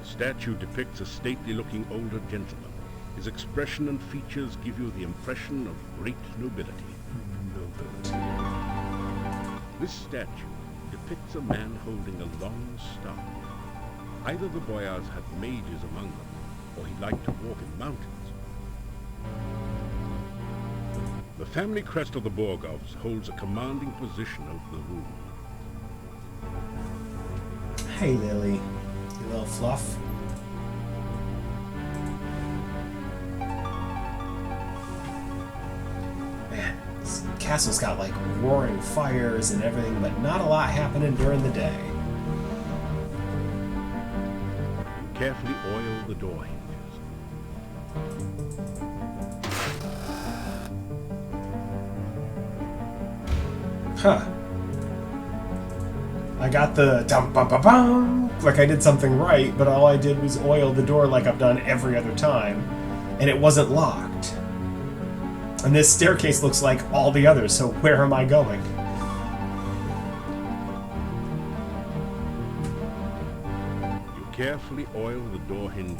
The statue depicts a stately-looking older gentleman. His expression and features give you the impression of great nobility. This statue depicts a man holding a long staff. Either the boyars had mages among them, or he liked to walk in mountains. The family crest of the Borgovs holds a commanding position over the room. Hey, Lily. You little fluff. Man, this castle's got like roaring fires and everything, but not a lot happening during the day. You carefully oil the door hinges. Huh. I got the dum bum bum bum, like I did something right, but all I did was oil the door like I've done every other time, and it wasn't locked. And this staircase looks like all the others, so where am I going? You carefully oil the door hinge.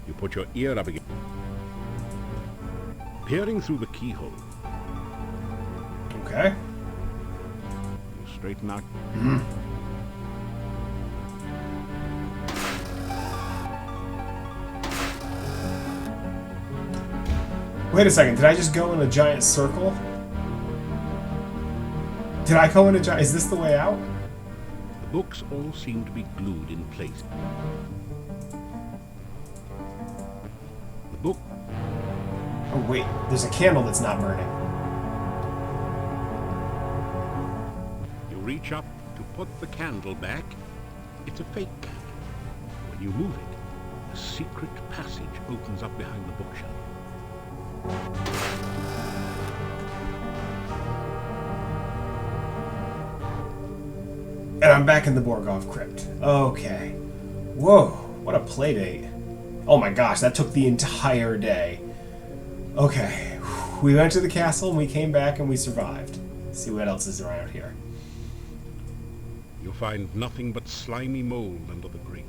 You put your ear up again. Peering through the keyhole, Okay. you straighten out. Wait a second, did I just go in a giant circle? Did I go in a giant... Is this the way out? The books all seem to be glued in place. The book. Oh wait, there's a candle that's not burning. You reach up to put the candle back. It's a fake candle. When you move it, a secret passage opens up behind the bookshelf. And I'm back in the Borgov crypt. Okay. Whoa, what a play date. Oh my gosh, that took the entire day. Okay, we went to the castle and we came back and we survived. Let's see what else is around here. You'll find nothing but slimy mold under the grate.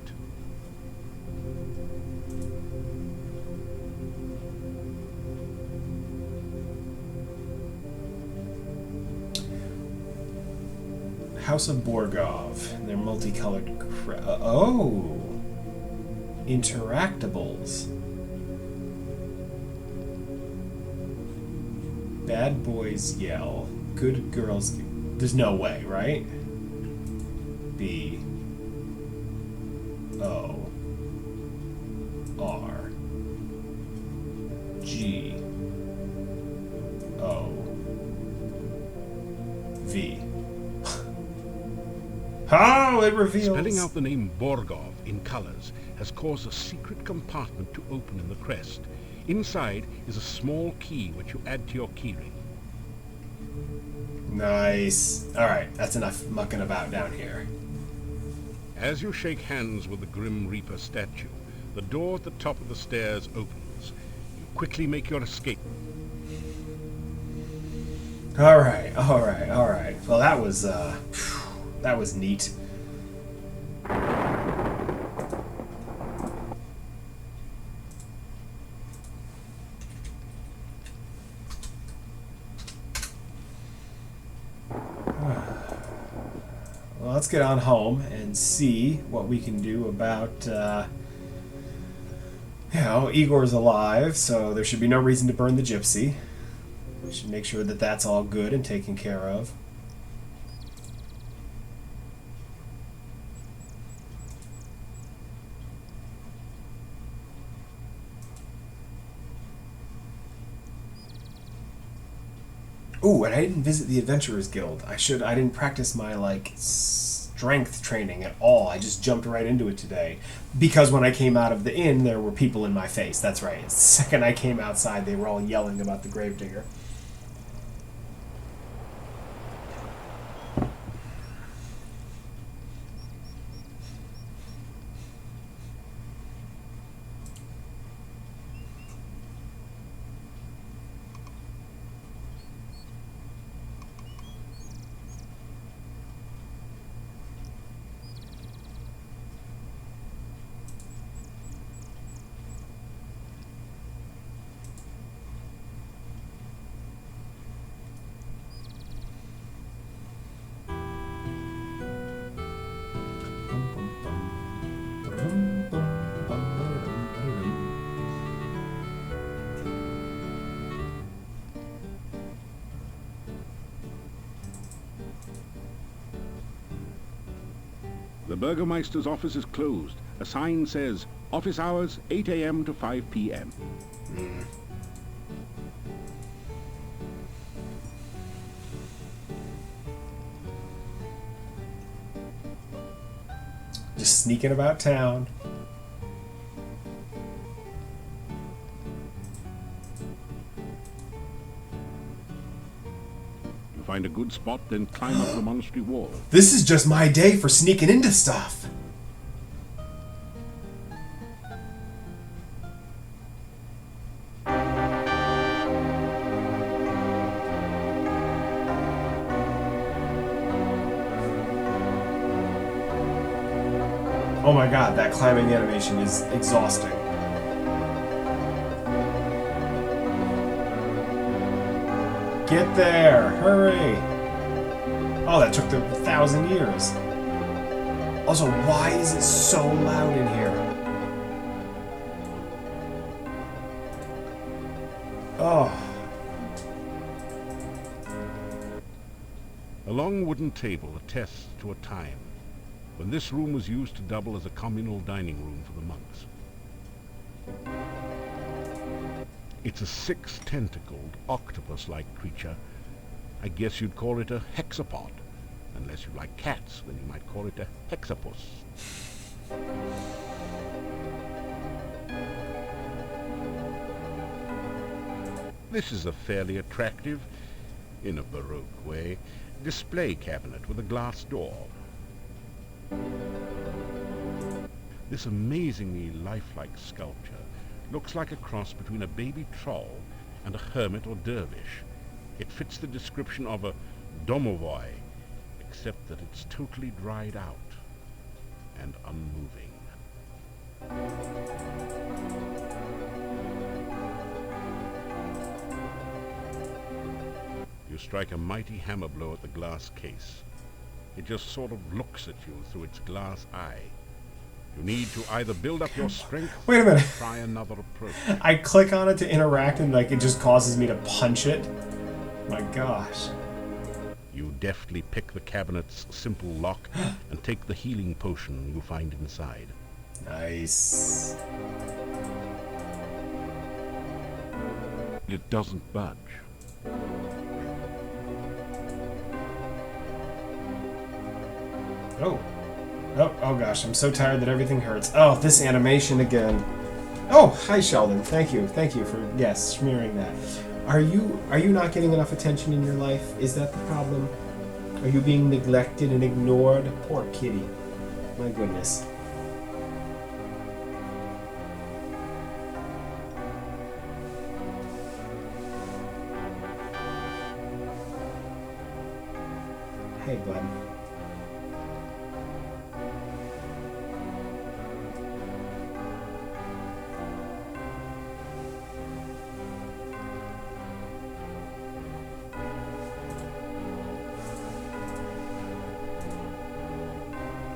House of Borgov. They're multicolored. Oh! Interactables. Bad boys yell. Good girls. There's no way, right? B. O. R. G. O. V. Oh, it reveals. Spelling out the name Borgov in colors has caused a secret compartment to open in the crest. Inside is a small key which you add to your keyring. Nice. Alright, that's enough mucking about down here. As you shake hands with the Grim Reaper statue, the door at the top of the stairs opens. You quickly make your escape. Alright. Well, that was neat. Well, let's get on home and see what we can do about, Igor's alive, so there should be no reason to burn the gypsy. We should make sure that that's all good and taken care of. Ooh, and I didn't visit the Adventurers Guild. I didn't practice my, like, strength training at all. I just jumped right into it today. Because when I came out of the inn, there were people in my face. That's right. The second I came outside, they were all yelling about the Gravedigger. The Burgermeister's office is closed. A sign says, office hours 8 a.m. to 5 p.m. Just sneaking about town. You find a good spot, then climb up the monastery wall. This is just my day for sneaking into stuff. Oh my god, that climbing animation is exhausting. Get there! Hurry! Oh, that took them 1,000 years. Also, why is it so loud in here? Oh. A long wooden table attests to a time when this room was used to double as a communal dining room for the monks. It's a 6-tentacled, octopus-like creature. I guess you'd call it a hexapod. Unless you like cats, then you might call it a hexapus. This is a fairly attractive, in a Baroque way, display cabinet with a glass door. This amazingly lifelike sculpture looks like a cross between a baby troll and a hermit or dervish. It fits the description of a domovoi, except that it's totally dried out and unmoving. You strike a mighty hammer blow at the glass case. It just sort of looks at you through its glass eye. You need to either build up your strength Wait a minute. or try another approach. I click on it to interact and like it just causes me to punch it. My gosh. You deftly pick the cabinet's simple lock and take the healing potion you find inside. Nice. It doesn't budge. Oh. Oh gosh, I'm so tired that everything hurts. Oh, this animation again. Oh, hi Sheldon. Thank you for, yes, smearing that. Are you not getting enough attention in your life? Is that the problem? Are you being neglected and ignored? Poor kitty. My goodness. Hey, bud.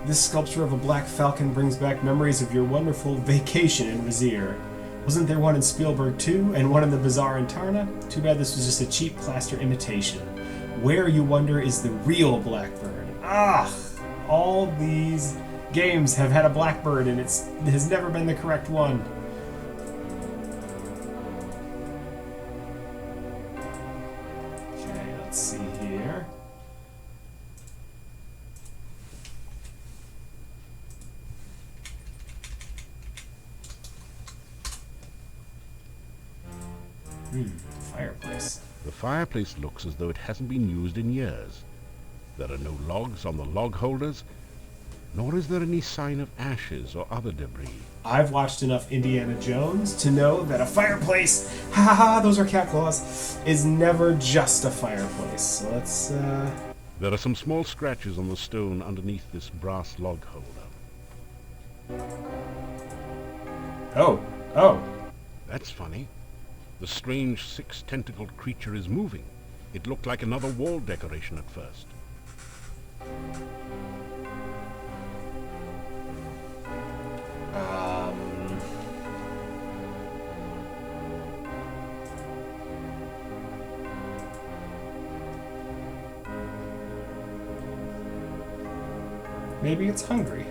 This sculpture of a black falcon brings back memories of your wonderful vacation in Vizier. Wasn't there one in Spielberg too, and one in the Bazaar in Tarna? Too bad this was just a cheap plaster imitation. Where, you wonder, is the real Blackbird? Ah! All these games have had a Blackbird, and it has never been the correct one. Okay, let's see here. Fireplace. The fireplace looks as though it hasn't been used in years. There are no logs on the log holders, nor is there any sign of ashes or other debris. I've watched enough Indiana Jones to know that a fireplace, ha ha, those are cat claws, is never just a fireplace. So let's, There are some small scratches on the stone underneath this brass log holder. Oh. That's funny. The strange six-tentacled creature is moving. It looked like another wall decoration at first. Maybe it's hungry.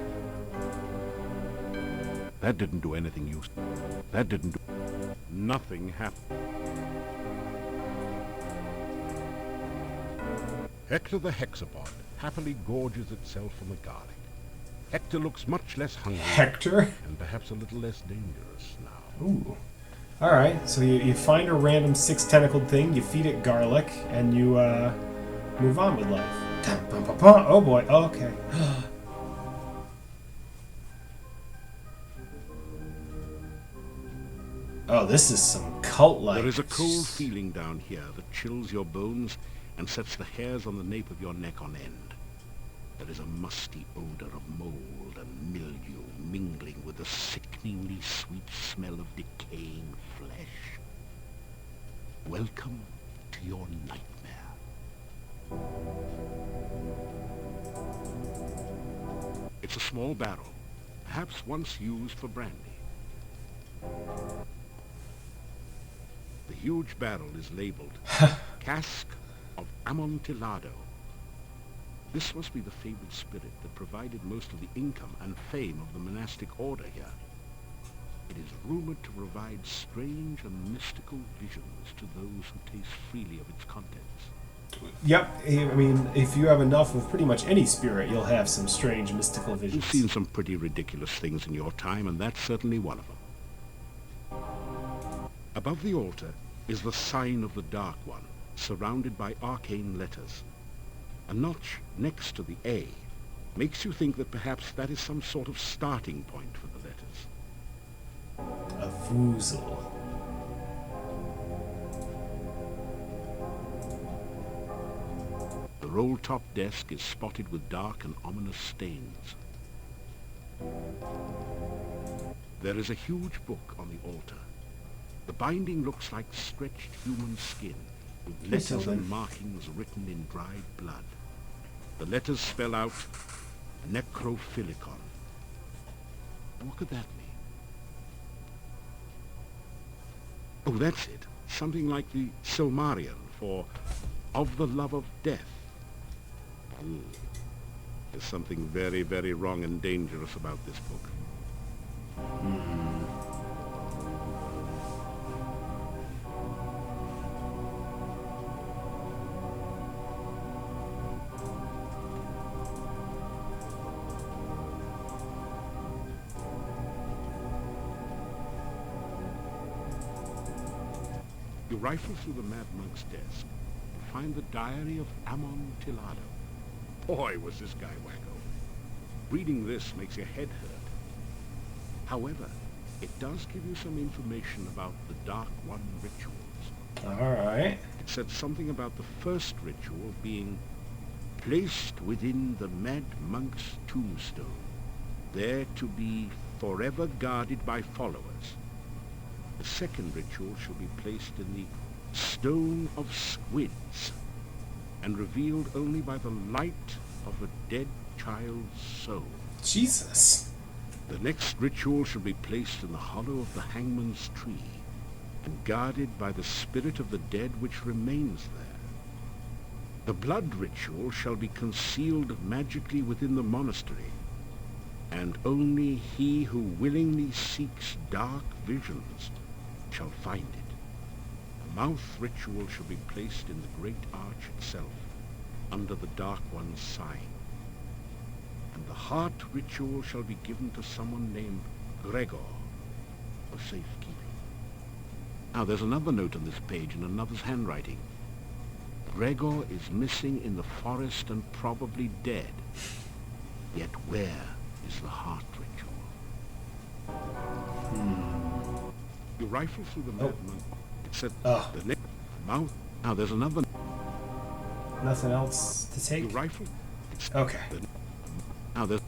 That didn't do anything useful. That didn't do... Nothing happened. Hector the hexapod happily gorges itself on the garlic. Hector looks much less hungry. Hector? And perhaps a little less dangerous now. Ooh. Alright, so you find a random six-tentacled thing, you feed it garlic, and you move on with life. Oh boy, okay. Oh, this is some cult-like. There is a cold feeling down here that chills your bones and sets the hairs on the nape of your neck on end. There is a musty odor of mold and mildew mingling with the sickeningly sweet smell of decaying flesh. Welcome to your nightmare. It's a small barrel, perhaps once used for brandy. The huge barrel is labeled Cask of Amontillado. This must be the fabled spirit that provided most of the income and fame of the monastic order here. It is rumored to provide strange and mystical visions to those who taste freely of its contents. Yep, I mean, if you have enough of pretty much any spirit, you'll have some strange mystical visions. You've seen some pretty ridiculous things in your time, and that's certainly one of them. Above the altar is the sign of the Dark One, surrounded by arcane letters. A notch next to the A makes you think that perhaps that is some sort of starting point for the letters. A voozle. The roll-top desk is spotted with dark and ominous stains. There is a huge book on the altar. The binding looks like stretched human skin, with letters and markings written in dried blood. The letters spell out Necrophilicon. What could that mean? Oh, that's it. Something like the Silmarillion for of the love of death. There's something very, very wrong and dangerous about this book. You rifle through the Mad Monk's desk and find the diary of Amontillado. Boy, was this guy wacko. Reading this makes your head hurt. However, it does give you some information about the Dark One rituals. Alright. It said something about the first ritual being placed within the Mad Monk's tombstone, there to be forever guarded by followers. The second ritual shall be placed in the Stone of Squids, and revealed only by the light of a dead child's soul. Jesus. The next ritual shall be placed in the hollow of the hangman's tree, and guarded by the spirit of the dead which remains there. The blood ritual shall be concealed magically within the monastery, and only he who willingly seeks dark visions shall find it. mouth ritual shall be placed in the great arch itself, under the Dark One's sign. And the heart ritual shall be given to someone named Gregor for safekeeping. Now, there's another note on this page in another's handwriting. Gregor is missing in the forest and probably dead. Yet where is the heart ritual? You rifle through the map, it said the next mouth. Now, there's another. Nothing else to take? You rifle? Okay. Now, there's.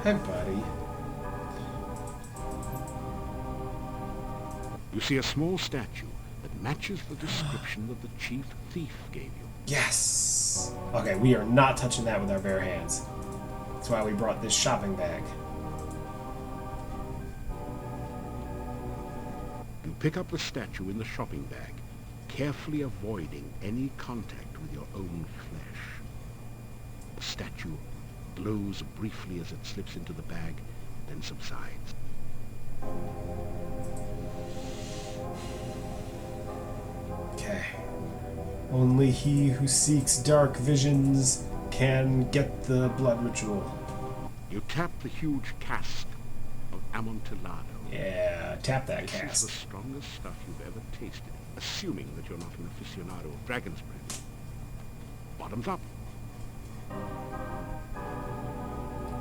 Hi, buddy. You see a small statue that matches the description that the chief thief gave you. Yes! Okay, we are not touching that with our bare hands. That's why we brought this shopping bag. You pick up the statue in the shopping bag, carefully avoiding any contact with your own flesh. The statue glows briefly as it slips into the bag, then subsides. Okay. Only he who seeks dark visions can get the blood ritual. You tap the huge cask of Amontillado. Yeah, tap that This cask. is the strongest stuff you've ever tasted, assuming that you're not an aficionado of dragon's breath. Bottoms up.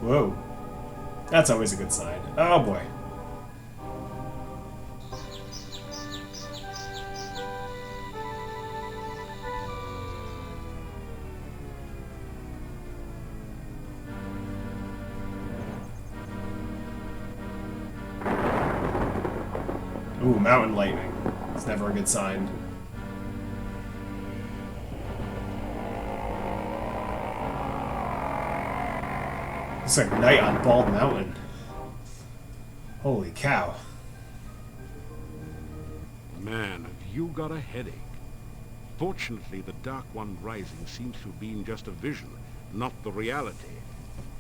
Whoa. That's always a good sign. Oh boy. Ooh, mountain lightning. It's never a good sign. It's like night on Bald Mountain. Holy cow. Man, have you got a headache? Fortunately, the Dark One rising seems to have been just a vision, not the reality.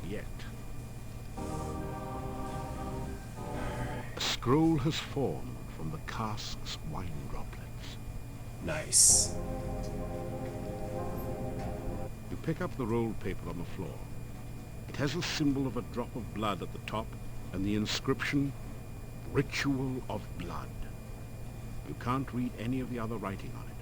Yet. A scroll has formed from the cask's wine droplets. Nice. You pick up the rolled paper on the floor. It has a symbol of a drop of blood at the top and the inscription, Ritual of Blood. You can't read any of the other writing on it.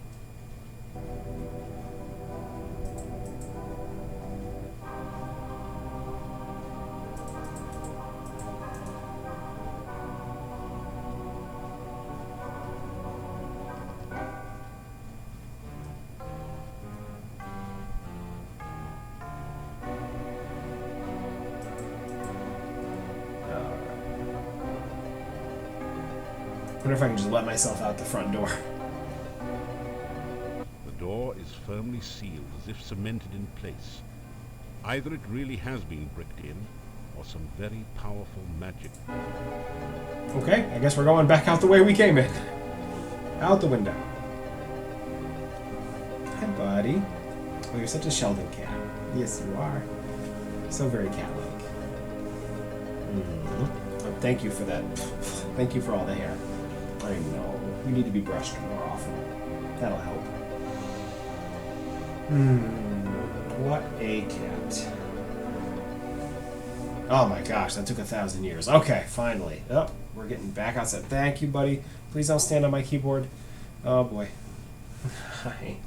I wonder if I can just let myself out the front door. The door is firmly sealed, as if cemented in place. Either it really has been bricked in, or some very powerful magic. Okay, I guess we're going back out the way we came in. Out the window. Hi, buddy. Oh, you're such a Sheldon cat. Yes, you are. So very cat-like. Oh, thank you for that. Thank you for all the hair. I know. You need to be brushed more often. That'll help. What a cat. Oh my gosh, that took 1,000 years. Okay, finally. Oh, we're getting back outside. Thank you, buddy. Please don't stand on my keyboard. Oh boy. Hi.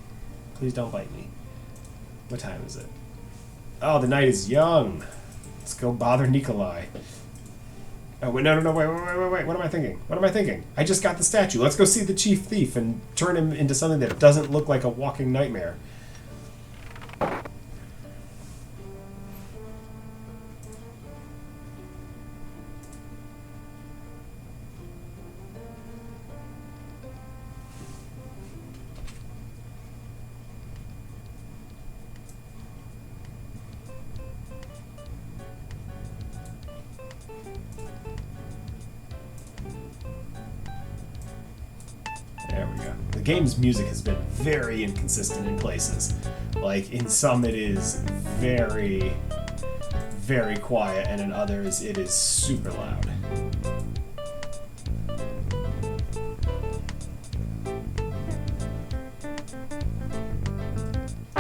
Please don't bite me. What time is it? Oh, the night is young. Let's go bother Nikolai. Oh, wait, no, wait. What am I thinking? What am I thinking? I just got the statue. Let's go see the chief thief and turn him into something that doesn't look like a walking nightmare. There we go. The game's music has been very inconsistent in places. Like, in some it is very, very quiet, and in others it is super loud.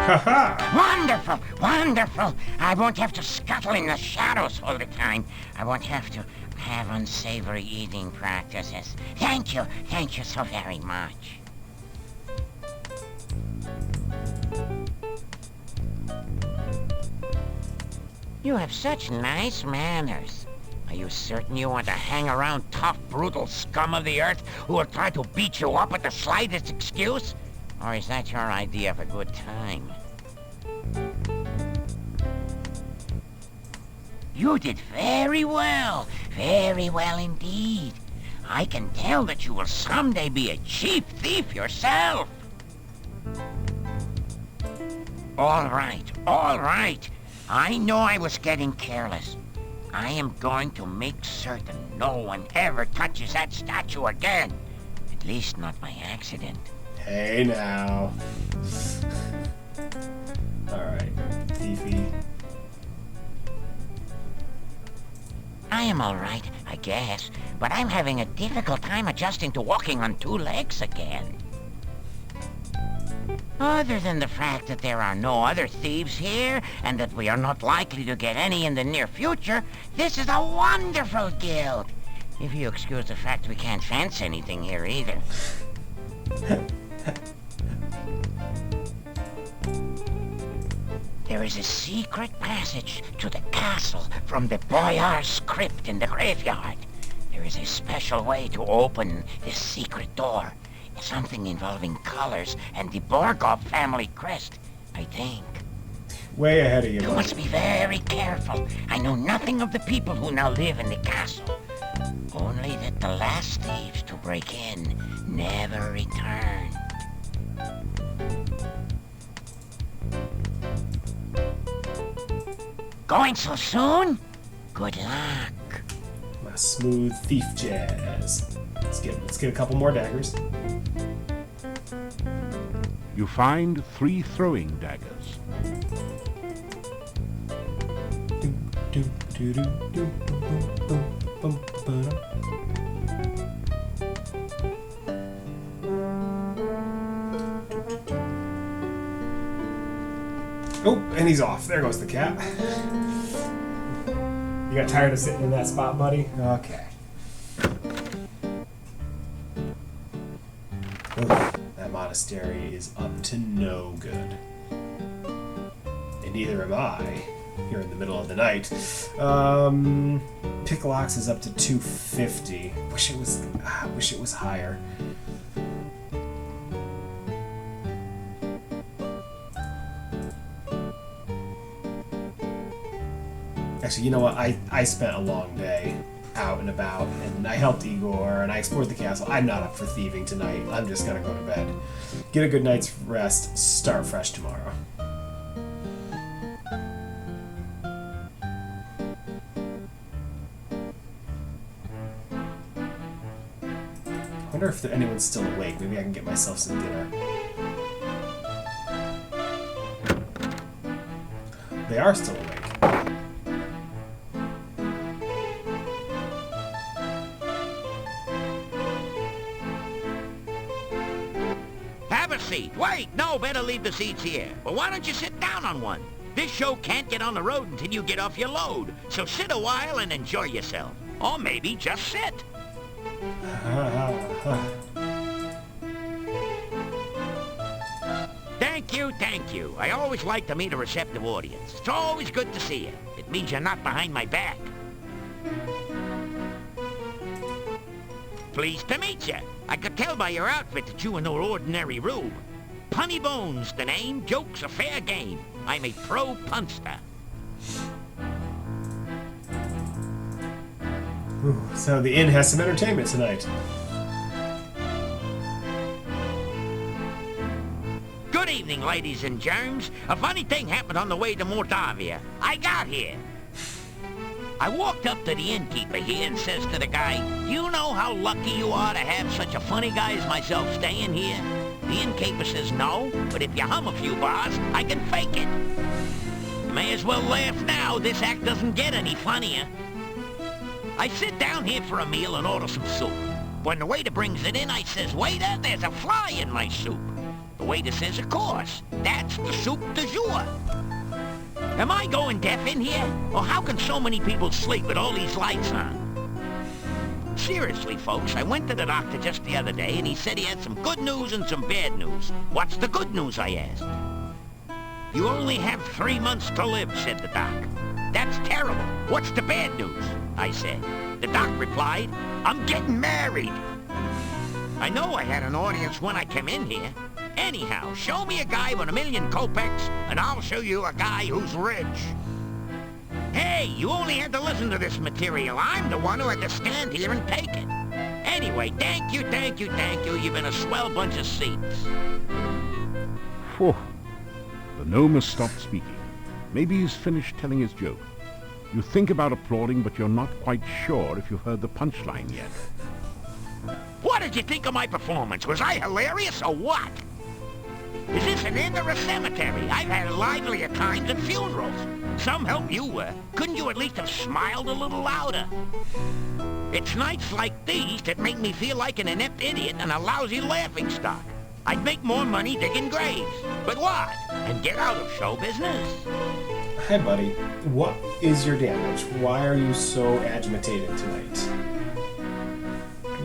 Ha-ha! Wonderful, wonderful. I won't have to scuttle in the shadows all the time. I won't have to have unsavory eating practices. Thank you so very much. You have such nice manners. Are you certain you want to hang around tough, brutal scum of the earth who will try to beat you up at the slightest excuse? Or is that your idea of a good time? You did very well indeed. I can tell that you will someday be a chief thief yourself. All right. I know I was getting careless. I am going to make certain no one ever touches that statue again. At least not by accident. Hey now. Alright, thiefy. I am all right, I guess, but I'm having a difficult time adjusting to walking on two legs again. Other than the fact that there are no other thieves here, and that we are not likely to get any in the near future, this is a wonderful guild. If you excuse the fact we can't fence anything here either. There is a secret passage to the castle from the Boyar's crypt in the graveyard. There is a special way to open this secret door. Something involving colors and the Borgov family crest, I think. Way ahead of you, You buddy. must be very careful. I know nothing of the people who now live in the castle. Only that the last thieves to break in never returned. Going so soon? Good luck. My smooth thief jazz. Let's get a couple more daggers. You find 3 throwing daggers. Oh, and he's off. There goes the cat. You got tired of sitting in that spot, buddy? Okay. Oof, that monastery is up to no good. And neither am I, here in the middle of the night. Picklocks is up to 250. Wish it was higher. Actually, you know what? I spent a long day out and about, and I helped Igor, and I explored the castle. I'm not up for thieving tonight. I'm just gonna go to bed. Get a good night's rest, start fresh tomorrow. I wonder if anyone's still awake. Maybe I can get myself some dinner. They are still awake. Seat. Wait, no, better leave the seats here. Well, why don't you sit down on one? This show can't get on the road until you get off your load. So sit a while and enjoy yourself. Or maybe just sit. Thank you. I always like to meet a receptive audience. It's always good to see you. It means you're not behind my back. Pleased to meet you. I could tell by your outfit that you were no ordinary rube. Punny Bones, the name. Joke's a fair game. I'm a pro punster. Ooh, so the inn has some entertainment tonight. Good evening, ladies and germs. A funny thing happened on the way to Moldavia. I got here. I walked up to the innkeeper here and says to the guy, "You know how lucky you are to have such a funny guy as myself staying here?" The innkeeper says, "No, but if you hum a few bars, I can fake it." May as well laugh now. This act doesn't get any funnier. I sit down here for a meal and order some soup. When the waiter brings it in, I says, "Waiter, there's a fly in my soup." The waiter says, of course. That's the soup du jour. Am I going deaf in here? Or how can so many people sleep with all these lights on? Seriously, folks, I went to the doctor just the other day, and he said he had some good news and some bad news. What's the good news, I asked. You only have 3 months to live, said the doc. That's terrible. What's the bad news? I said. The doc replied, I'm getting married. I know I had an audience when I came in here. Anyhow, show me a guy with 1,000,000 kopecks, and I'll show you a guy who's rich. Hey, you only had to listen to this material. I'm the one who had to stand here and take it. Anyway, thank you, thank you, thank you. You've been a swell bunch of seats. Phew. The gnome has stopped speaking. Maybe he's finished telling his joke. You think about applauding, but you're not quite sure if you've heard the punchline yet. What did you think of my performance? Was I hilarious or what? Is this an inn or a cemetery? I've had livelier times at funerals. Some help you were. Couldn't you at least have smiled a little louder? It's nights like these that make me feel like an inept idiot and a lousy laughingstock. I'd make more money digging graves. But what? And get out of show business? Hi, buddy. What is your damage? Why are you so agitated tonight?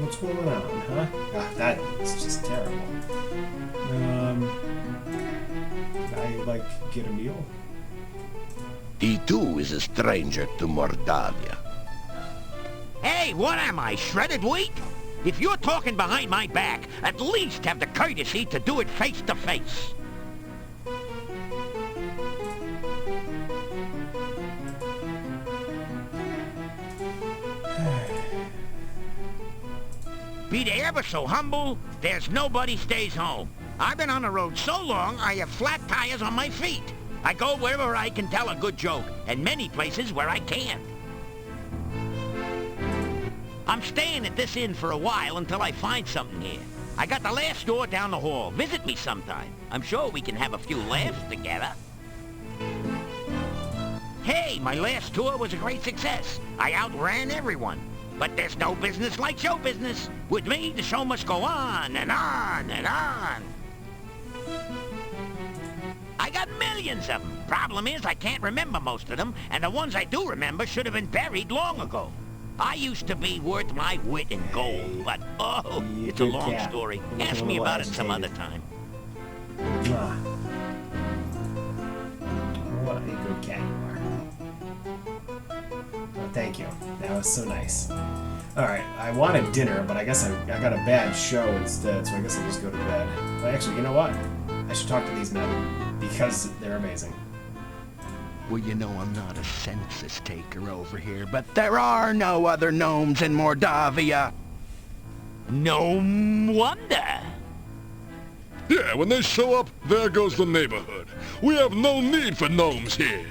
What's going on, huh? Ah, that is just terrible. Can I, get a meal? He too is a stranger to Mordavia. Hey, what am I, shredded wheat? If you're talking behind my back, at least have the courtesy to do it face to face. Be they ever so humble, there's nobody stays home. I've been on the road so long, I have flat tires on my feet. I go wherever I can tell a good joke, and many places where I can't. I'm staying at this inn for a while until I find something here. I got the last store down the hall. Visit me sometime. I'm sure we can have a few laughs together. Hey, my last tour was a great success. I outran everyone. But there's no business like show business. With me, the show must go on and on and on. I got millions of them. Problem is, I can't remember most of them, and the ones I do remember should have been buried long ago. I used to be worth my wit in gold, but, oh, it's a long story. Ask me about it some other time. What a good cat you are. Oh, thank you. That was so nice. Alright, I wanted dinner, but I guess I got a bad show instead, so I guess I'll just go to bed. But actually, you know what? I should talk to these men, because they're amazing. Well, you know I'm not a census taker over here, but there are no other gnomes in Mordavia. No wonder. Yeah, when they show up, there goes the neighborhood. We have no need for gnomes here.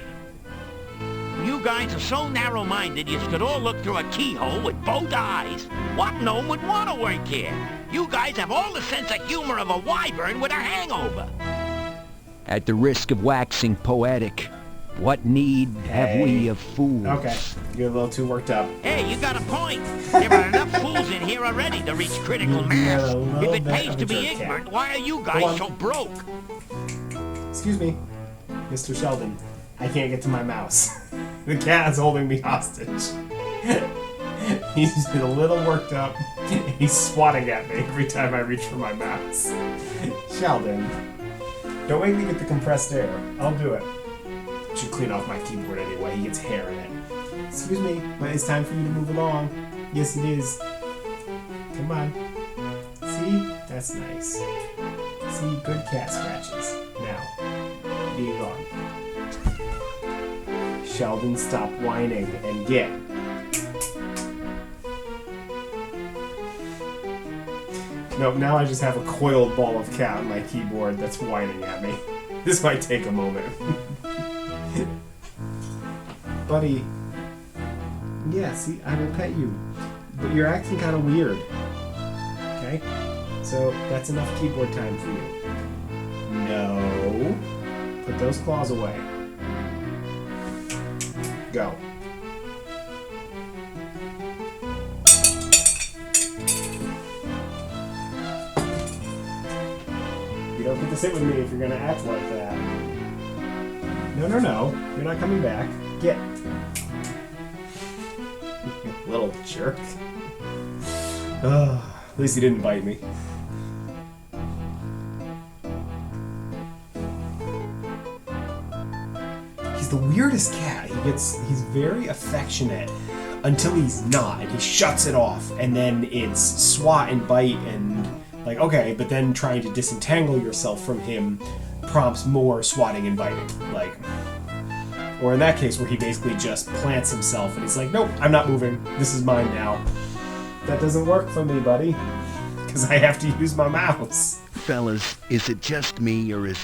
You guys are so narrow-minded you could all look through a keyhole with both eyes. What gnome would want to work here? You guys have all the sense of humor of a wyvern with a hangover. At the risk of waxing poetic, what need have we of fools? Okay, you're a little too worked up. Hey, you got a point. There are enough fools in here already to reach critical mass. If it pays to be ignorant, why are you guys so broke? Excuse me, Mr. Sheldon. I can't get to my mouse. The cat's holding me hostage. He's a little worked up. He's swatting at me every time I reach for my mouse. Sheldon, don't make me get the compressed air. I'll do it. I should clean off my keyboard anyway. He gets hair in it. Excuse me, but it's time for you to move along. Yes, it is. Come on. See? That's nice. See? Good cat scratches. Now, be gone. Sheldon, stop whining and get. Nope, now I just have a coiled ball of cat on my keyboard that's whining at me. This might take a moment. Buddy, yeah, see, I will pet you. But you're acting kind of weird. Okay? So, that's enough keyboard time for you. No. Put those claws away. Go. You don't get to sit with me if you're gonna act like that. No, no, no. You're not coming back. Get. Little jerk. At least he didn't bite me. He's the weirdest cat. He's very affectionate until he's not, and he shuts it off, and then it's swat and bite and like, okay, but then trying to disentangle yourself from him prompts more swatting and biting. Like, or in that case where he basically just plants himself and he's like, nope, I'm not moving. This is mine now. That doesn't work for me, buddy, because I have to use my mouse. Fellas, is it just me, or is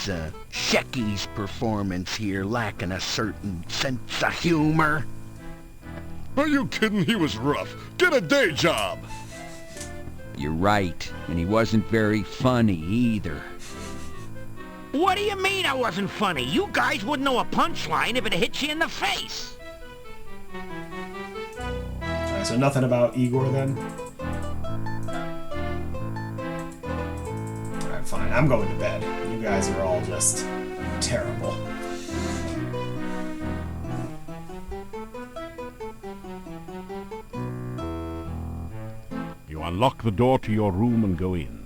Shecky's performance here lacking a certain sense of humor? Are you kidding? He was rough. Get a day job. You're right, and he wasn't very funny either. What do you mean I wasn't funny? You guys wouldn't know a punchline if it hit you in the face. Alright, so nothing about Igor then? Alright, fine. I'm going to bed. You guys are all just terrible. You unlock the door to your room and go in.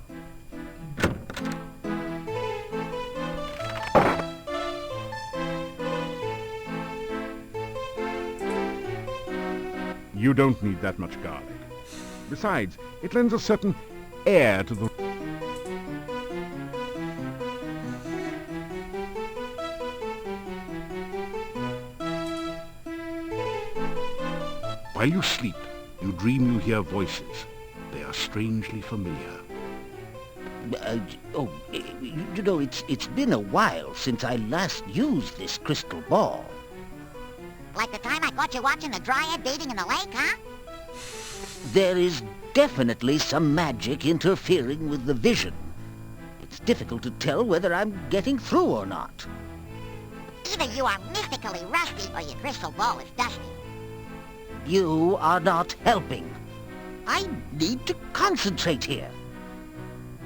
You don't need that much garlic. Besides, it lends a certain air to the... While you sleep, you dream you hear voices. They are strangely familiar. You know, it's been a while since I last used this crystal ball. Like the time I caught you watching the dryad bathing in the lake, huh? There is definitely some magic interfering with the vision. It's difficult to tell whether I'm getting through or not. Either you are mystically rusty or your crystal ball is dusty. You are not helping. I need to concentrate here.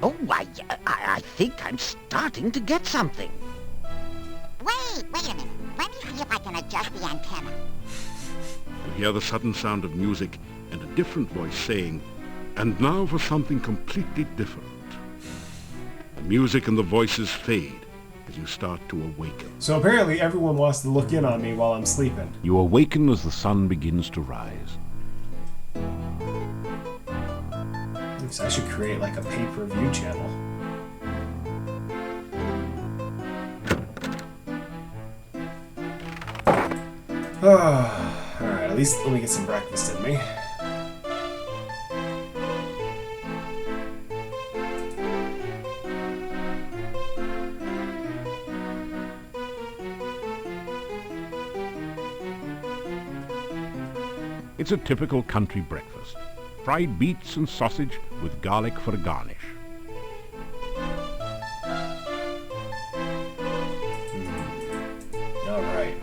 Oh, I think I'm starting to get something. Wait a minute. Let me see if I can adjust the antenna. You hear the sudden sound of music and a different voice saying, "And now for something completely different." The music and the voices fade as you start to awaken. So apparently everyone wants to look in on me while I'm sleeping. You awaken as the sun begins to rise. So I should create like a pay-per-view channel. Alright, at least let me get some breakfast in me. It's a typical country breakfast. Fried beets and sausage with garlic for a garnish. All right.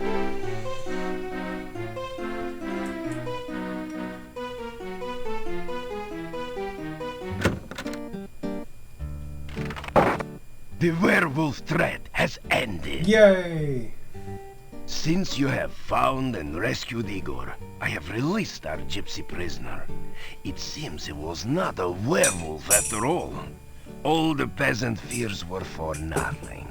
The werewolf threat has ended. Yay! Since you have found and rescued Igor, I have released our gypsy prisoner. It seems he was not a werewolf after all. All the peasant fears were for nothing.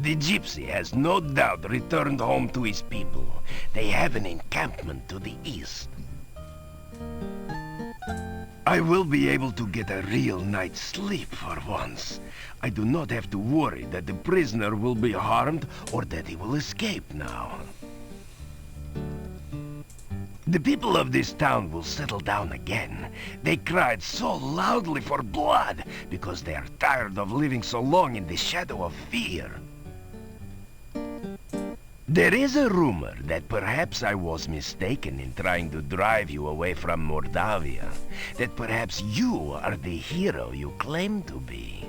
The gypsy has no doubt returned home to his people. They have an encampment to the east. I will be able to get a real night's sleep for once. I do not have to worry that the prisoner will be harmed or that he will escape now. The people of this town will settle down again. They cried so loudly for blood because they are tired of living so long in the shadow of fear. There is a rumor that perhaps I was mistaken in trying to drive you away from Mordavia. That perhaps you are the hero you claim to be.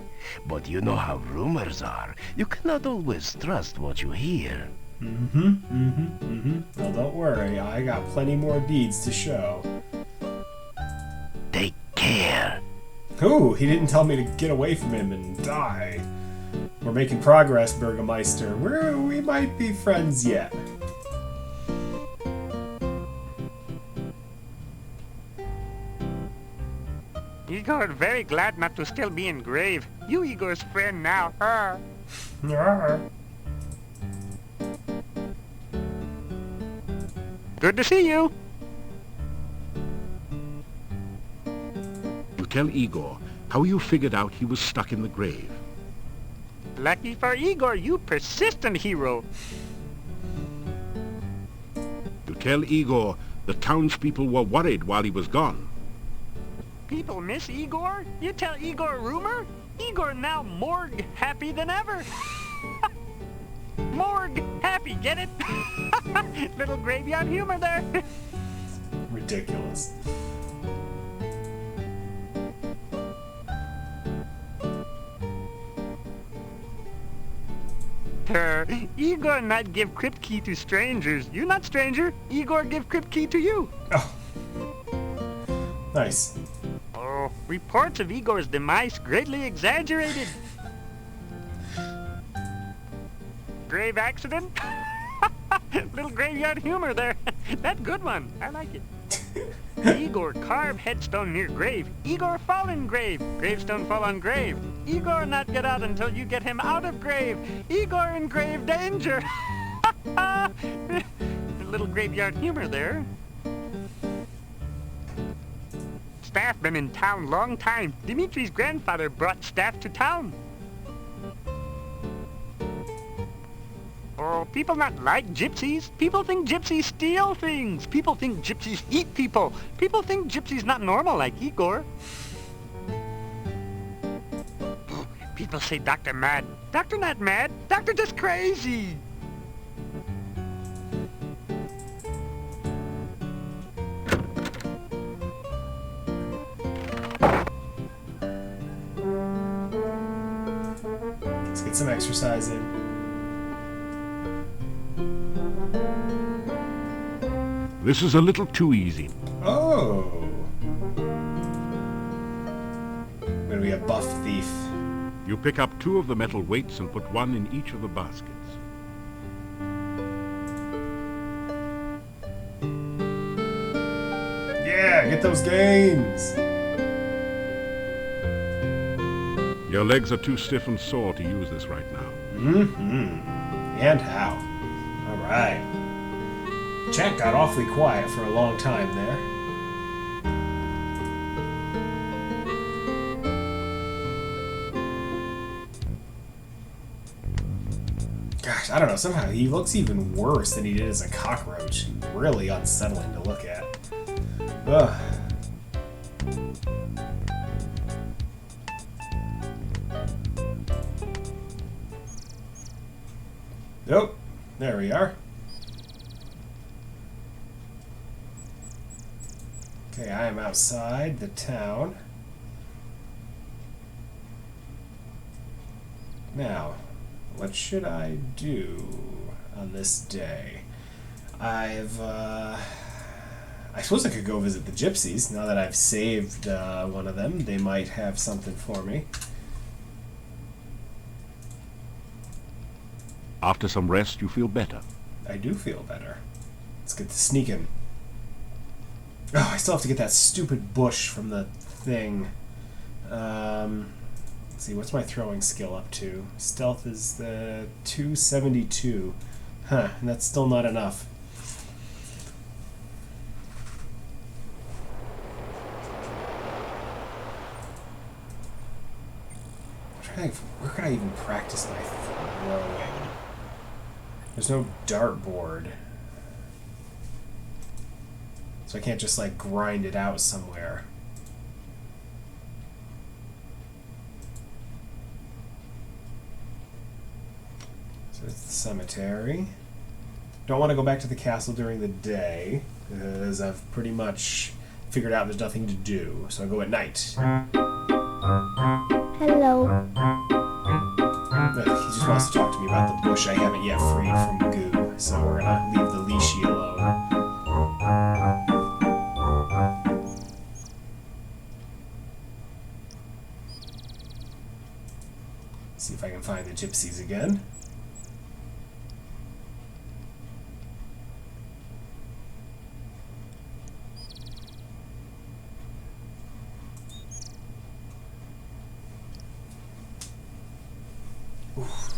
But you know how rumors are. You cannot always trust what you hear. Well, don't worry, I got plenty more deeds to show. Take care. Ooh, he didn't tell me to get away from him and die. We're making progress, Burgermeister. We might be friends yet. Igor, very glad not to still be in grave. You Igor's friend now. Good to see you. You tell Igor how you figured out he was stuck in the grave. Lucky for Igor, you persistent hero. You tell Igor the townspeople were worried while he was gone. People miss Igor? You tell Igor a rumor? Igor now morgue happy than ever. Morgue happy, get it? Little graveyard humor there. Ridiculous. Igor not give crypt key to strangers. You not stranger. Igor give crypt key to you. Oh. Nice. Oh, reports of Igor's demise greatly exaggerated. Grave accident? Little graveyard humor there. That good one. I like it. Igor carve headstone near grave. Igor fall in grave. Gravestone fall on grave. Igor not get out until you get him out of grave. Igor in grave danger. A little graveyard humor there. Staff been in town long time. Dimitri's grandfather brought staff to town. Oh, people not like gypsies. People think gypsies steal things. People think gypsies eat people. People think gypsies not normal like Igor. People say Doctor mad. Doctor not mad. Doctor just crazy. Let's get some exercise in. This is a little too easy. Oh. I'm gonna be a buff thief. You pick up 2 of the metal weights and put 1 in each of the baskets. Yeah, get those gains. Your legs are too stiff and sore to use this right now. And how? All right. Chat got awfully quiet for a long time there. Gosh, I don't know. Somehow he looks even worse than he did as a cockroach. Really unsettling to look at. Ugh. Nope. There we are. Okay, I am outside the town. Now, what should I do on this day? I suppose I could go visit the gypsies. Now that I've saved one of them, they might have something for me. After some rest, you feel better. I do feel better. Let's get to sneaking. Oh, I still have to get that stupid bush from the thing. Let's see, what's my throwing skill up to? Stealth is the 272. Huh, and that's still not enough. I'm trying to think, where could I even practice my throwing? There's no dartboard. So I can't just, like, grind it out somewhere. So it's the cemetery. Don't want to go back to the castle during the day, because I've pretty much figured out there's nothing to do. So I go at night. Hello. He just wants to talk to me about the bush I haven't yet freed from goo. so we're gonna leave the leashy alone. See if I can find the gypsies again. Oof.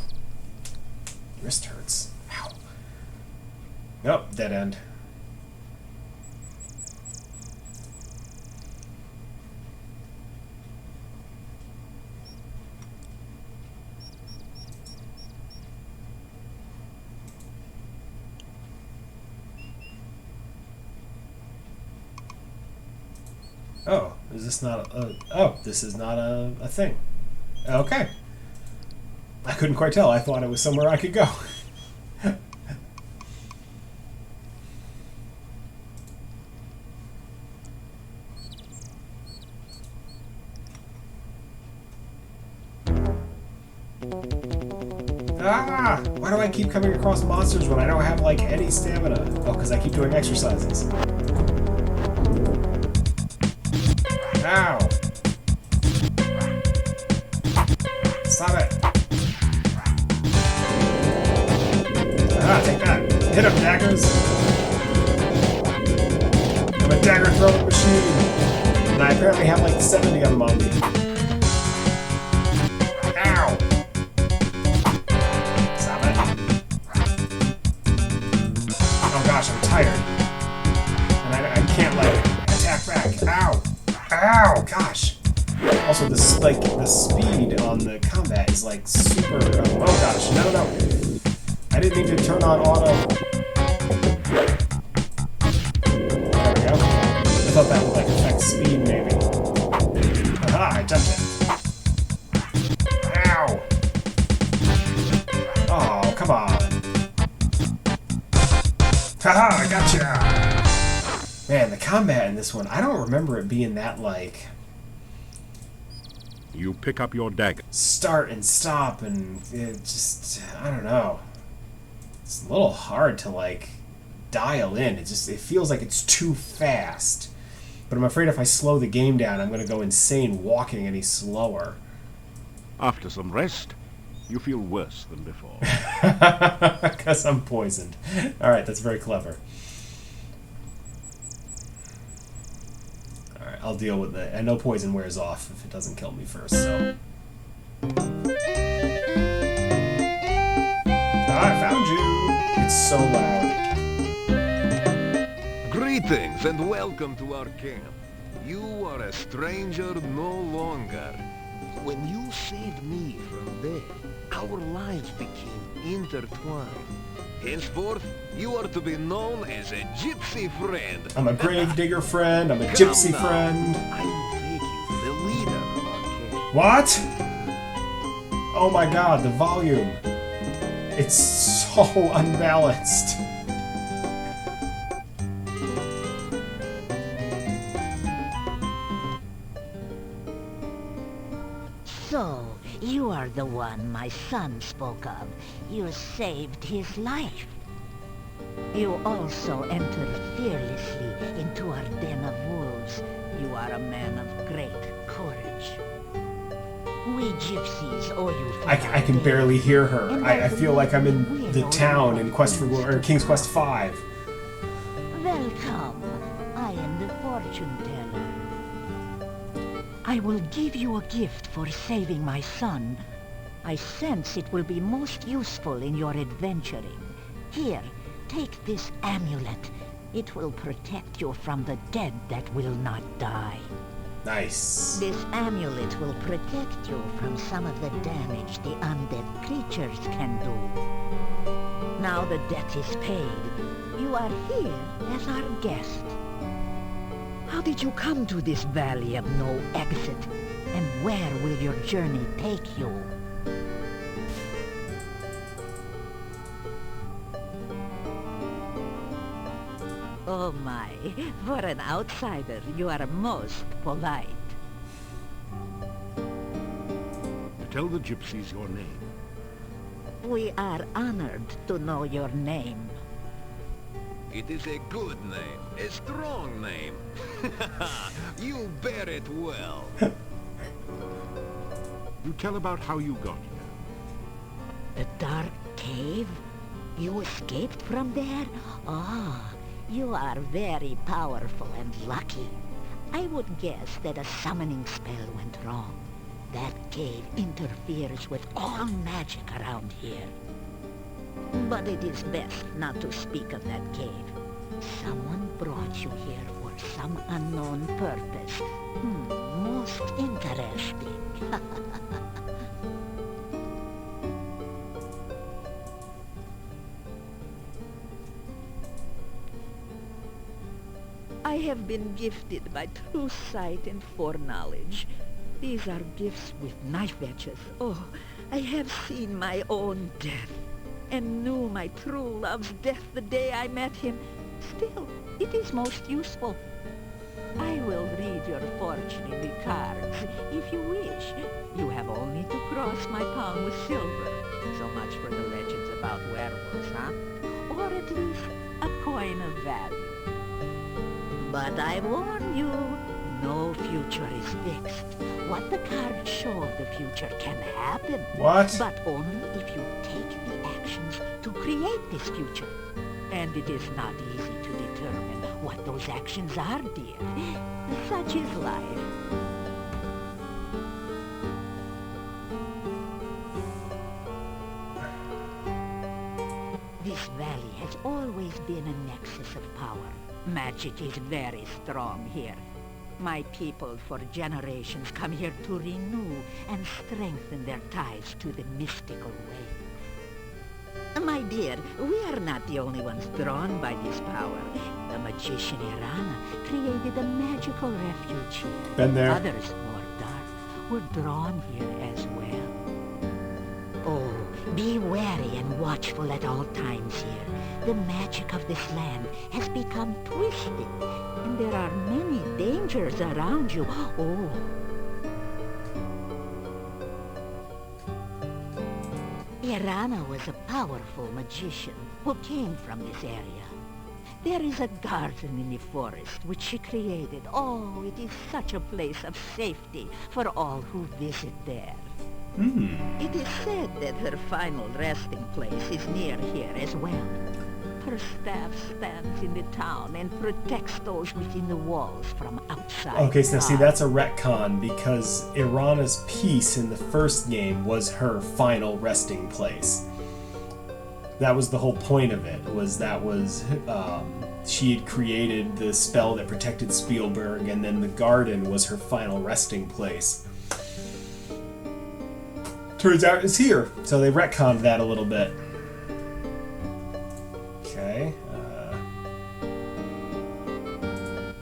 Wrist hurts. Ow. Nope, dead end. Oh, is this not a... oh, this is not a thing. Okay. I couldn't quite tell. I thought it was somewhere I could go. Ah! Why do I keep coming across monsters when I don't have, like, any stamina? Oh, because I keep doing exercises. Ow! Stop it! Ah, take that! Hit him, daggers! I'm a dagger throwing machine! And I apparently have like 70 of them on me. Ow! Stop it! Oh gosh, I'm tired. And I can't, like, attack back. Ow! Ow! Gosh! Also, this, like, the speed on the combat is, like, super... oh gosh, no. I didn't mean to turn on auto. There we go. I thought that would, like, affect speed, maybe. Aha, I jumped it. Ow! Oh, come on. Haha, I gotcha! Man, the combat in this one, I don't remember it being that, like... You pick up your dagger. Start and stop, and it just... I don't know. It's a little hard to, like, dial in. It feels like it's too fast. But I'm afraid if I slow the game down, I'm going to go insane walking any slower. After some rest, you feel worse than before. Because I'm poisoned. Alright, that's very clever. Alright, I'll deal with it. I know poison wears off if it doesn't kill me first, so... I found you! It's so loud. Greetings and welcome to our camp. You are a stranger no longer. When you saved me from death, our lives became intertwined. Henceforth, you are to be known as a gypsy friend. I'm a grave digger friend. I'm a gypsy friend. I will make you the leader of our camp. What? Oh my god, the volume. It's so unbalanced. So, you are the one my son spoke of. You saved his life. You also entered fearlessly into our den of wolves. You are a man of great courage. We gypsies owe you for I can barely hear her. I feel like I'm in the town in King's Quest V. Welcome. I am the fortune teller. I will give you a gift for saving my son. I sense it will be most useful in your adventuring. Here, take this amulet. It will protect you from the dead that will not die. Nice. This amulet will protect you from some of the damage the undead creatures can do. Now the debt is paid. You are here as our guest. How did you come to this valley of no exit? And where will your journey take you? Oh my, for an outsider, you are most polite. Tell the gypsies your name. We are honored to know your name. It is a good name, a strong name. You bear it well. You tell about how you got here. The dark cave? You escaped from there? Ah, you are very powerful and lucky. I would guess that a summoning spell went wrong. That cave interferes with all magic around here. But it is best not to speak of that cave. Someone brought you here for some unknown purpose. Most interesting. I have been gifted by true sight and foreknowledge. These are gifts with knife edges. Oh, I have seen my own death, and knew my true love's death the day I met him. Still, it is most useful. I will read your fortune in the cards, if you wish. You have only to cross my palm with silver. So much for the legends about werewolves, huh? Or at least a coin of value. But I warn you, no future is fixed. What the cards show of the future can happen. What? But only if you take the actions to create this future. And it is not easy to determine what those actions are, dear. Such is life. This valley has always been a nexus of power. Magic is very strong here. My people for generations come here to renew and strengthen their ties to the mystical way. My dear, we are not the only ones drawn by this power. The magician Irana created a magical refuge here. Been there. Others, more dark, were drawn here as well. Oh, be wary and watchful at all times here. The magic of this land has become twisted, and there are many dangers around you. Oh. Irana was a powerful magician who came from this area. There is a garden in the forest which she created. Oh, it is such a place of safety for all who visit there. It is said that her final resting place is near here as well. Her staff stands in the town and protects those within the walls from outside. Okay, so now see, that's a retcon because Irana's piece in the first game was her final resting place. That was the whole point of it, she had created the spell that protected Spielberg, and then the garden was her final resting place. Turns out it's here, so they retconned that a little bit. Okay.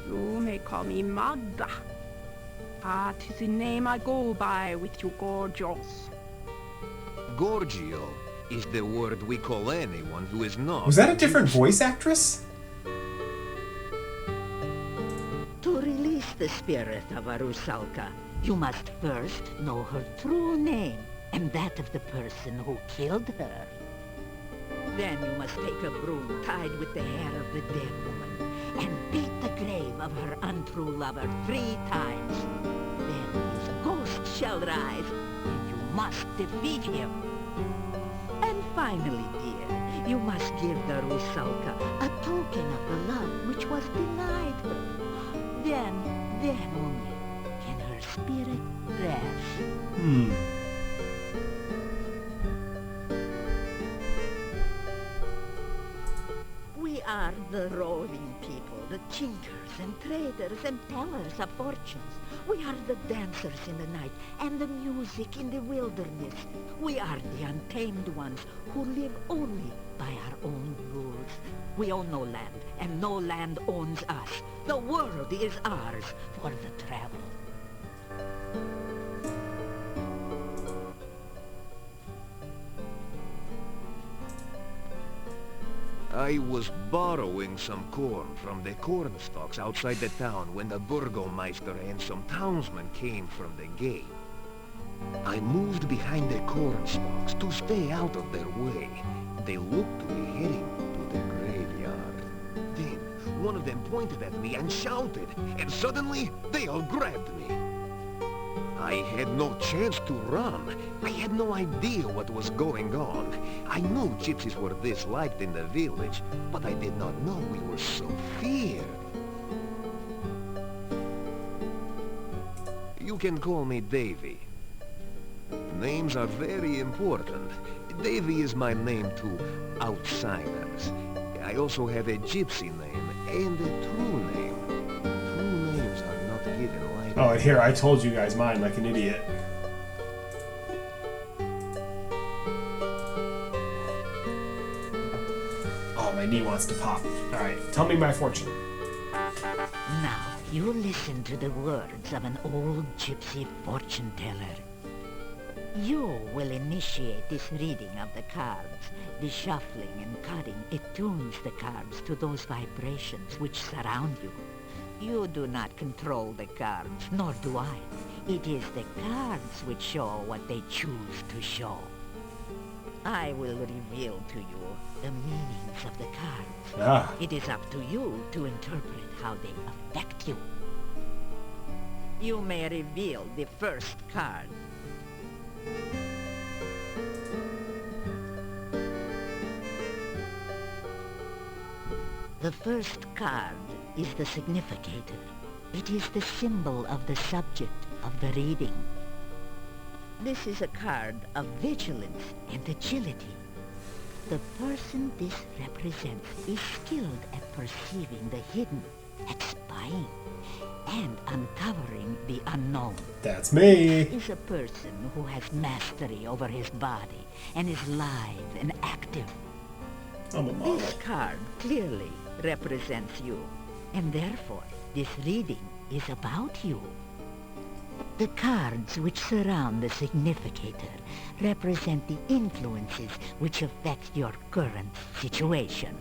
You may call me Magda. That is the name I go by with you gorgeous. Gorgio is the word we call anyone who is not. Was that a different voice actress? To release the spirit of Arusalka, you must first know her true name and that of the person who killed her. Then you must take a broom tied with the hair of the dead woman and beat the grave of her untrue lover 3 times. Then his ghost shall rise, and you must defeat him. And finally, dear, you must give the Rusalka a token of the love which was denied her. Then only can her spirit rest. We are the roving people, the tinkers and traders and tellers of fortunes. We are the dancers in the night and the music in the wilderness. We are the untamed ones who live only by our own rules. We own no land, and no land owns us. The world is ours for the travel. I was borrowing some corn from the corn stalks outside the town when the Burgomeister and some townsmen came from the gate. I moved behind the corn stalks to stay out of their way. They looked to be heading to the graveyard. One of them pointed at me and shouted, and suddenly they all grabbed me. I had no chance to run. I had no idea what was going on. I knew gypsies were disliked in the village, but I did not know we were so feared. You can call me Davy. Names are very important. Davy is my name to outsiders. I also have a gypsy name and a true name. True names are not given lightly. Oh, and here, I told you guys mine like an idiot. Oh, my knee wants to pop. Alright, tell me my fortune. Now, you listen to the words of an old gypsy fortune teller. You will initiate this reading of the cards. The shuffling and cutting attunes the cards to those vibrations which surround you. You do not control the cards, nor do I. It is the cards which show what they choose to show. I will reveal to you the meanings of the cards. It is up to you to interpret how they affect you. You may reveal the first card. The first card is the significator. It is the symbol of the subject of the reading. This is a card of vigilance and agility. The person this represents is skilled at perceiving the hidden, at spying, and uncovering the unknown. That's me. This is a person who has mastery over his body and is lithe and active. I'm a model. This card clearly represents you, and therefore this reading is about you. The cards which surround the significator represent the influences which affect your current situation.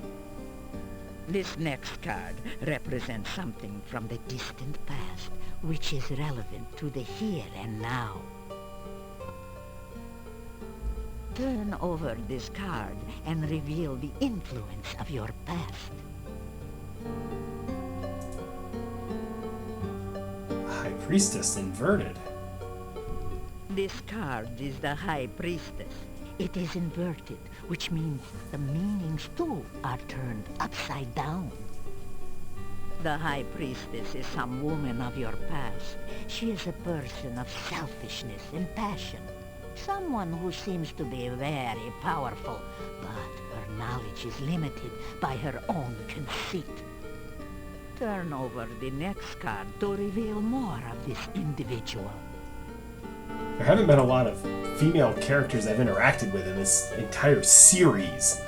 This next card represents something from the distant past, which is relevant to the here and now. Turn over this card and reveal the influence of your past. High Priestess inverted. This card is the High Priestess. It is inverted, which means the meanings too are turned upside down. The High Priestess is some woman of your past. She is a person of selfishness and passion. Someone who seems to be very powerful, but her knowledge is limited by her own conceit. Turn over the next card to reveal more of this individual. There haven't been a lot of female characters I've interacted with in this entire series.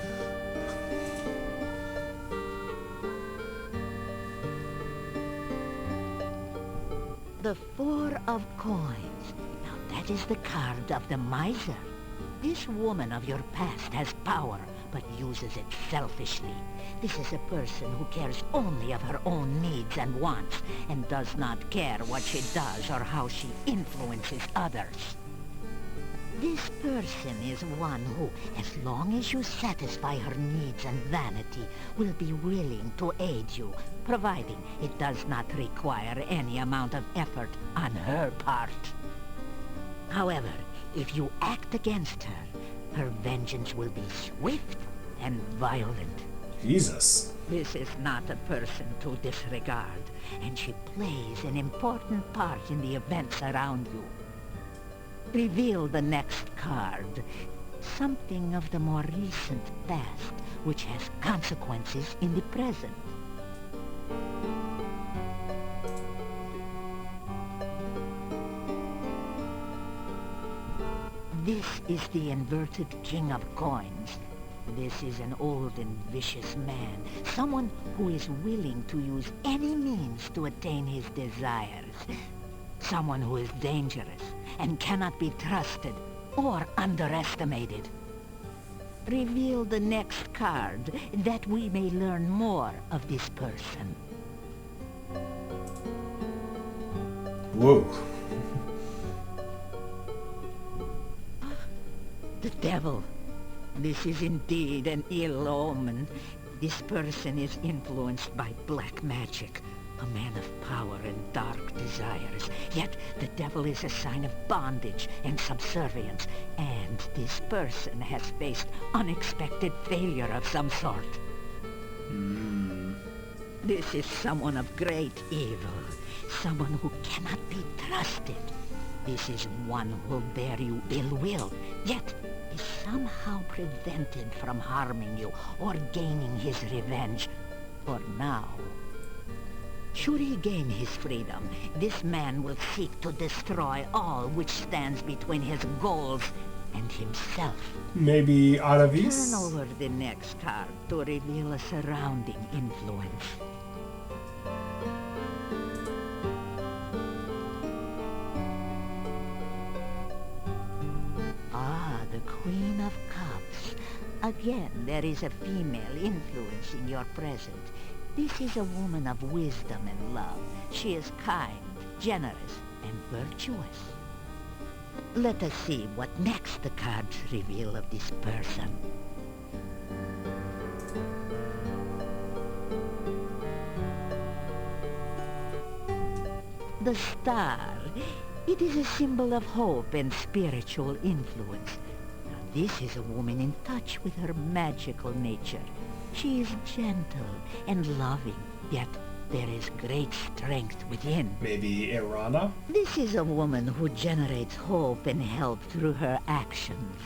The Four of Coins. Now that is the card of the miser. This woman of your past has power, but uses it selfishly. This is a person who cares only of her own needs and wants, and does not care what she does or how she influences others. This person is one who, as long as you satisfy her needs and vanity, will be willing to aid you, providing it does not require any amount of effort on her part. However, if you act against her, her vengeance will be swift and violent. Jesus. This is not a person to disregard, and she plays an important part in the events around you. Reveal the next card, something of the more recent past, which has consequences in the present. This is the inverted King of Coins. This is an old and vicious man, someone who is willing to use any means to attain his desires. Someone who is dangerous and cannot be trusted or underestimated. Reveal the next card that we may learn more of this person. Whoa. The devil. This is indeed an ill omen. This person is influenced by black magic, a man of power and dark desires. Yet the devil is a sign of bondage and subservience, and this person has faced unexpected failure of some sort. This is someone of great evil, someone who cannot be trusted. This is one who will bear you ill will, yet is somehow prevented from harming you or gaining his revenge for now. Should he gain his freedom, this man will seek to destroy all which stands between his goals and himself. Maybe Adavis? Turn over the next card to reveal a surrounding influence. Ah, the Queen of Cups. Again, there is a female influence in your present. This is a woman of wisdom and love. She is kind, generous, and virtuous. Let us see what next the cards reveal of this person. The star. It is a symbol of hope and spiritual influence. Now, this is a woman in touch with her magical nature. She is gentle and loving, yet there is great strength within. Maybe Irana? This is a woman who generates hope and help through her actions.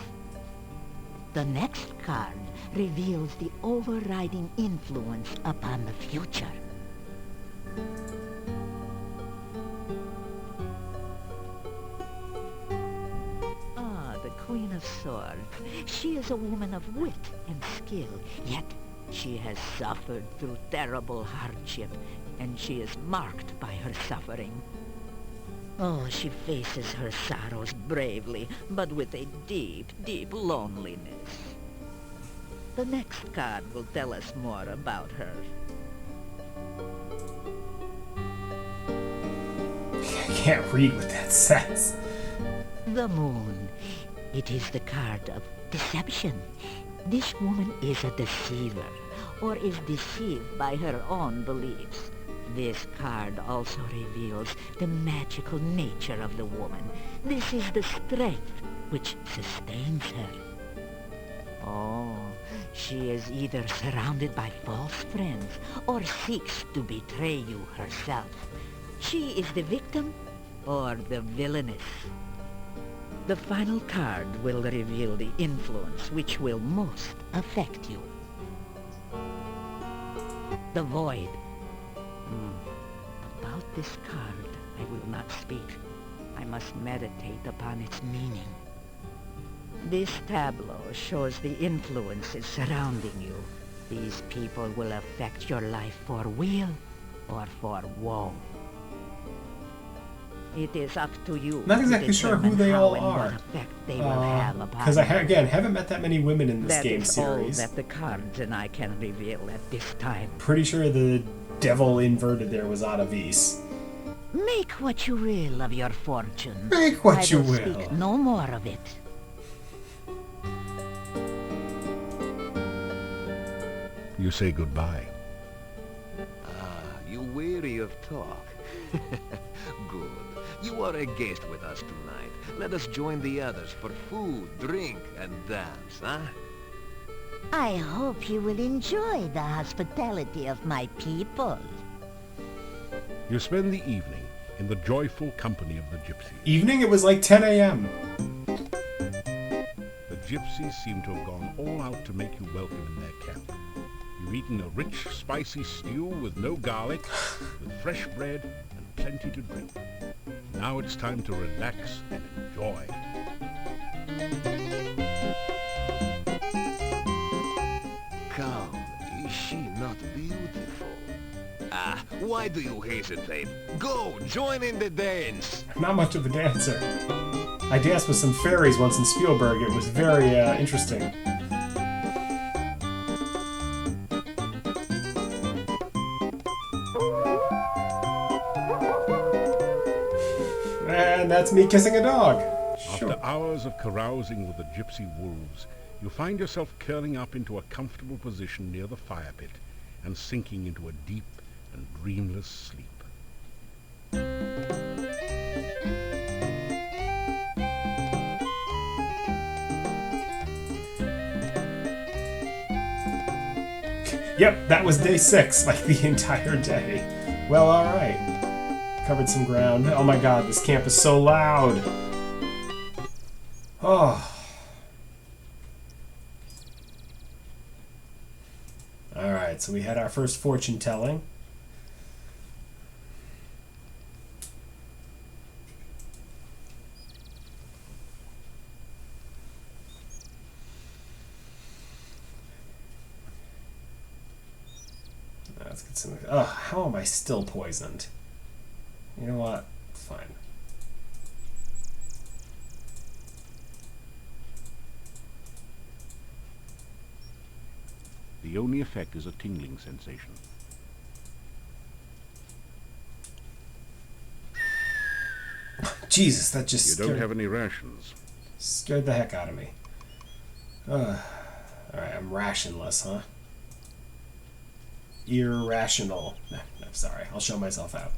The next card reveals the overriding influence upon the future. Ah, the Queen of Swords. She is a woman of wit and skill, yet she has suffered through terrible hardship, and she is marked by her suffering. Oh, she faces her sorrows bravely, but with a deep, deep loneliness. The next card will tell us more about her. I can't read what that says. The Moon. It is the card of deception. This woman is a deceiver, or is deceived by her own beliefs. This card also reveals the magical nature of the woman. This is the strength which sustains her. Oh, she is either surrounded by false friends, or seeks to betray you herself. She is the victim, or the villainess. The final card will reveal the influence which will most affect you. The Void. About this card, I will not speak. I must meditate upon its meaning. This tableau shows the influences surrounding you. These people will affect your life for weal or for woe. It is up to you. Not exactly sure who they all are. What effect they will have upon because again, haven't met that many women in this game series. That is all that the cards and I can reveal at this time. Pretty sure the devil inverted there was Adavis. Make what you will of your fortune. Make what you will. Speak no more of it. You say goodbye. You weary of talk? Good. You are a guest with us tonight. Let us join the others for food, drink, and dance, huh? I hope you will enjoy the hospitality of my people. You spend the evening in the joyful company of the gypsies. Evening? It was like 10 a.m. The gypsies seem to have gone all out to make you welcome in their camp. You've eaten a rich, spicy stew with no garlic, with fresh bread and plenty to drink. Now it's time to relax and enjoy. Come, is she not beautiful? Why do you hesitate? Go, join in the dance! I'm not much of a dancer. I danced with some fairies once in Spielberg. It was very interesting. And that's me kissing a dog. After hours of carousing with the gypsy wolves, You find yourself curling up into a comfortable position near the fire pit and sinking into a deep and dreamless sleep. Yep, that was day 6, like the entire day. Well, alright. Covered some ground. Oh my god, this camp is so loud. Oh. Alright, so we had our first fortune telling. Let's get some. Oh, how am I still poisoned? You know what? Fine. The only effect is a tingling sensation. Jesus, that just You don't have any rations. Scared the heck out of me. Alright, I'm rationless, huh? Irrational. No, sorry. I'll show myself out.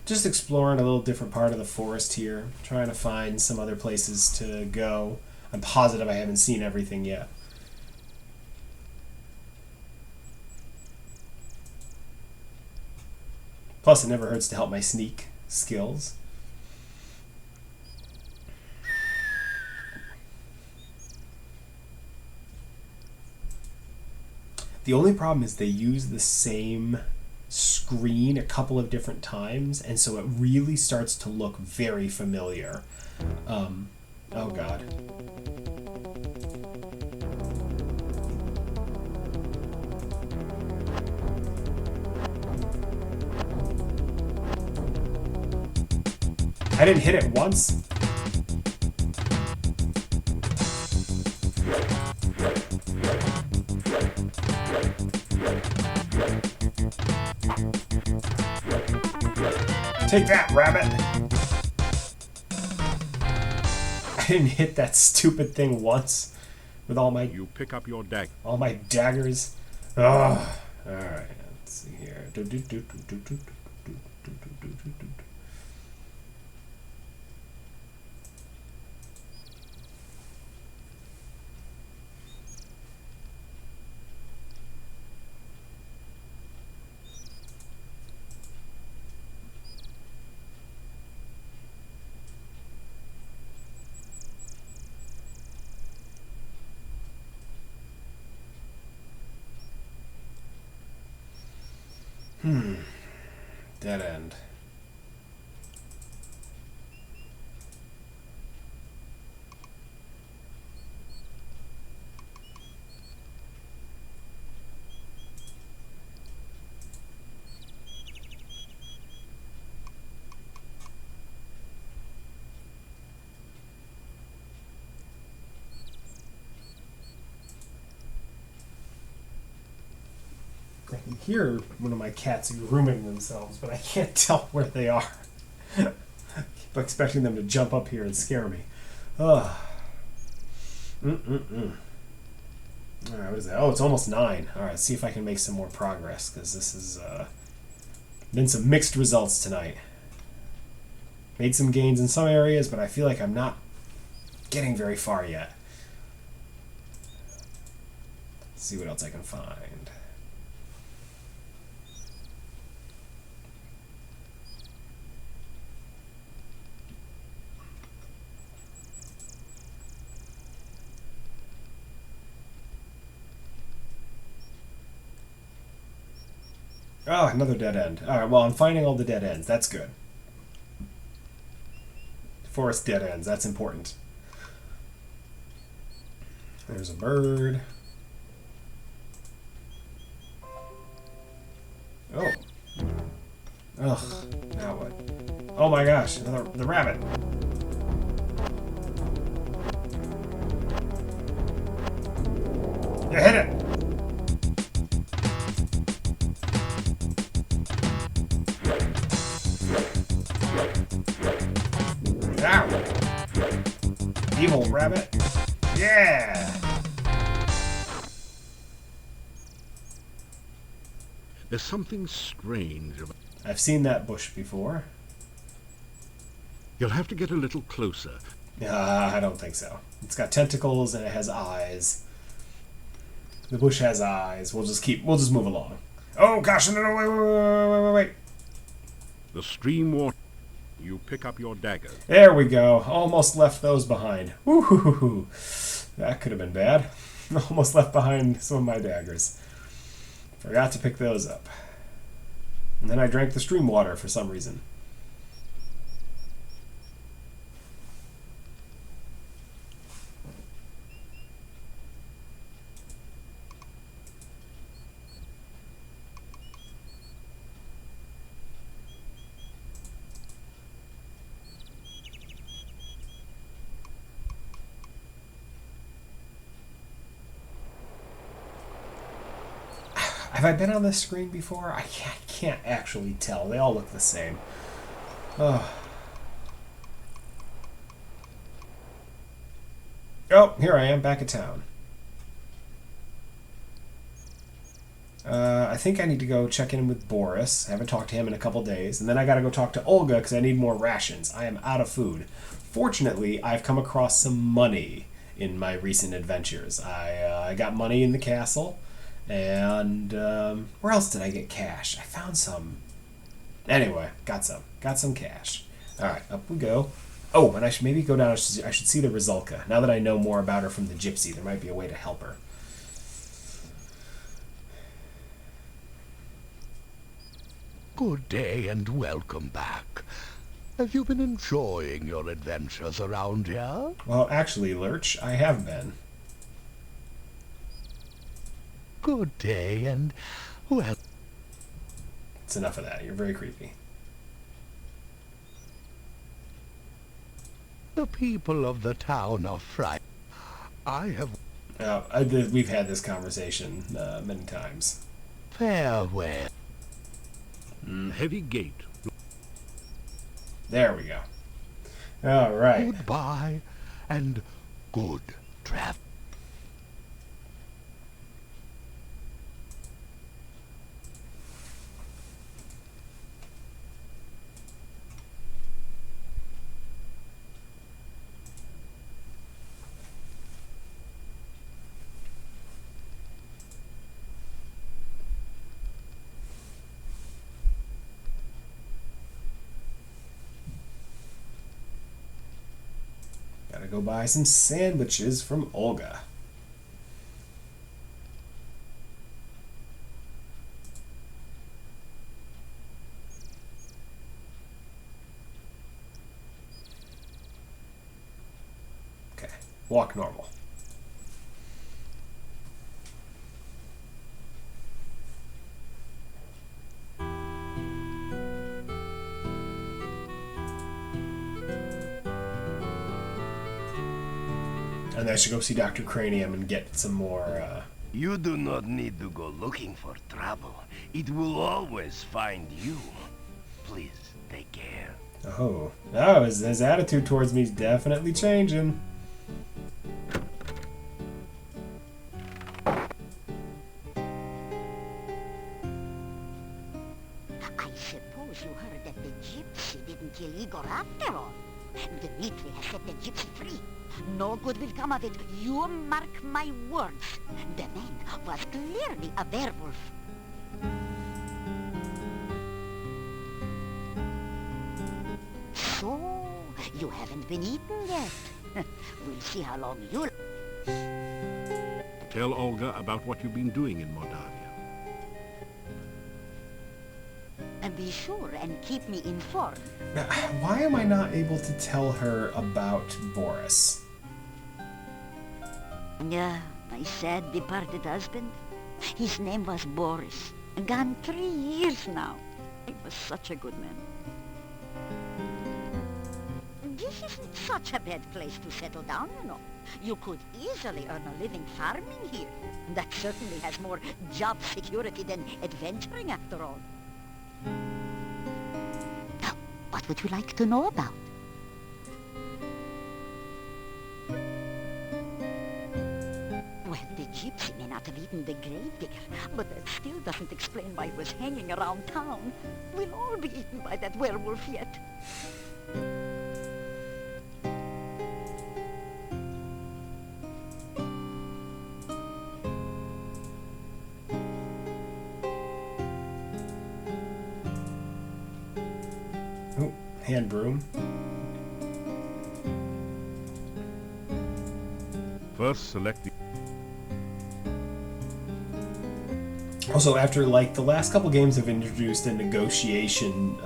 Just exploring a little different part of the forest here. Trying to find some other places to go. I'm positive I haven't seen everything yet. Plus, it never hurts to help my sneak skills. The only problem is they use the same screen a couple of different times, and so it really starts to look very familiar. Oh god. I didn't hit it once. Take that, rabbit! I didn't hit that stupid thing once with all my... You pick up your dagger. All my daggers. Ugh. Alright, let's see here. Dead end. I can hear one of my cats grooming themselves, but I can't tell where they are. Keep expecting them to jump up here and scare me. Ugh. Alright, what is that? Oh, it's almost 9. Alright, see if I can make some more progress, because this has been some mixed results tonight. Made some gains in some areas, but I feel like I'm not getting very far yet. Let's see what else I can find. Oh, another dead end. Alright, well, I'm finding all the dead ends. That's good. Forest dead ends. That's important. There's a bird. Oh. Ugh. Now what? Oh my gosh, the rabbit. You hit it! Ow! Evil rabbit. Yeah! There's something strange about... I've seen that bush before. You'll have to get a little closer. I don't think so. It's got tentacles and it has eyes. The bush has eyes. We'll just move along. Oh gosh, no, wait. The stream water. You pick up your dagger. There we go. Almost left those behind. Woo-hoo-hoo-hoo. That could have been bad. Almost left behind some of my daggers. Forgot to pick those up. And then I drank the stream water for some reason. Have I been on this screen before? I can't actually tell. They all look the same. Oh, here I am, back at town. I think I need to go check in with Boris. I haven't talked to him in a couple days. And then I gotta go talk to Olga because I need more rations. I am out of food. Fortunately, I've come across some money in my recent adventures. I got money in the castle. And where else did I get cash? I found some. Anyway, got some cash. All right, up we go. Oh, and I should maybe go down. I should see the Rizulka. Now that I know more about her from the gypsy, there might be a way to help her. Good day and welcome back. Have you been enjoying your adventures around here? Well, actually, Lurch, I have been. Good day, and, well... It's enough of that. You're very creepy. The people of the town are frightened. I have... we've had this conversation many times. Farewell. Heavy gate. There we go. All right. Goodbye, and good travel. Gotta go buy some sandwiches from Olga. Okay, walk normal. And I should go see Dr. Cranium and get some more, You do not need to go looking for trouble. It will always find you. Please, take care. Oh, his attitude towards me is definitely changing. I suppose you heard that the gypsy didn't kill Igor after all. Dmitri has set the gypsy free. No good will come of it. You mark my words. The man was clearly a werewolf. So, you haven't been eaten yet. We'll see how long you'll... Tell Olga about what you've been doing in Moldavia. And be sure and keep me informed. Now, why am I not able to tell her about Boris? Yeah, my sad departed husband. His name was Boris. Gone 3 years now. He was such a good man. This This isn't such a bad place to settle down, you know. You could easily earn a living farming here. That certainly has more job security than adventuring, after all. Now, what would you like to know about? Well, the gypsy may not have eaten the gravedigger, but that still doesn't explain why he was hanging around town. We'll all be eaten by that werewolf yet. Oh, hand broom. First, select the... Also, after like the last couple games have introduced a negotiation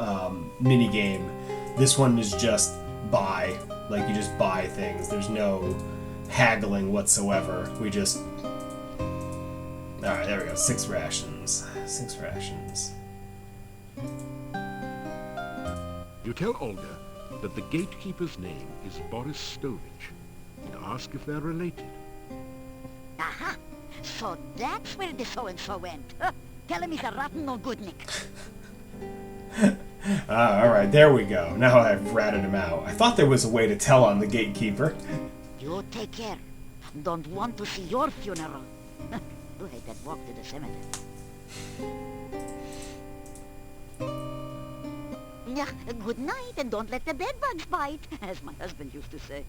mini game, this one is just buy. Like you just buy things. There's no haggling whatsoever. We just... Alright, there we go. 6 rations. 6 rations. You tell Olga that the gatekeeper's name is Boris Stovich, and ask if they're related. Aha! So that's where the so-and-so went. Huh? Tell him he's a rotten no-goodnik. Alright, there we go. Now I've ratted him out. I thought there was a way to tell on the gatekeeper. You take care. Don't want to see your funeral. You hate that walk to the cemetery. Yeah, good night, and don't let the bedbugs bite, as my husband used to say.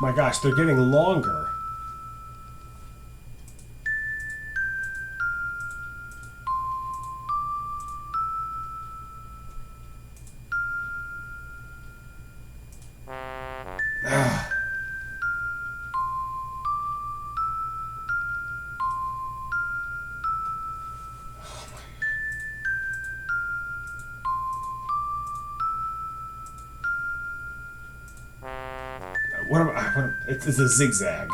My gosh, they're getting longer. It's a zigzag.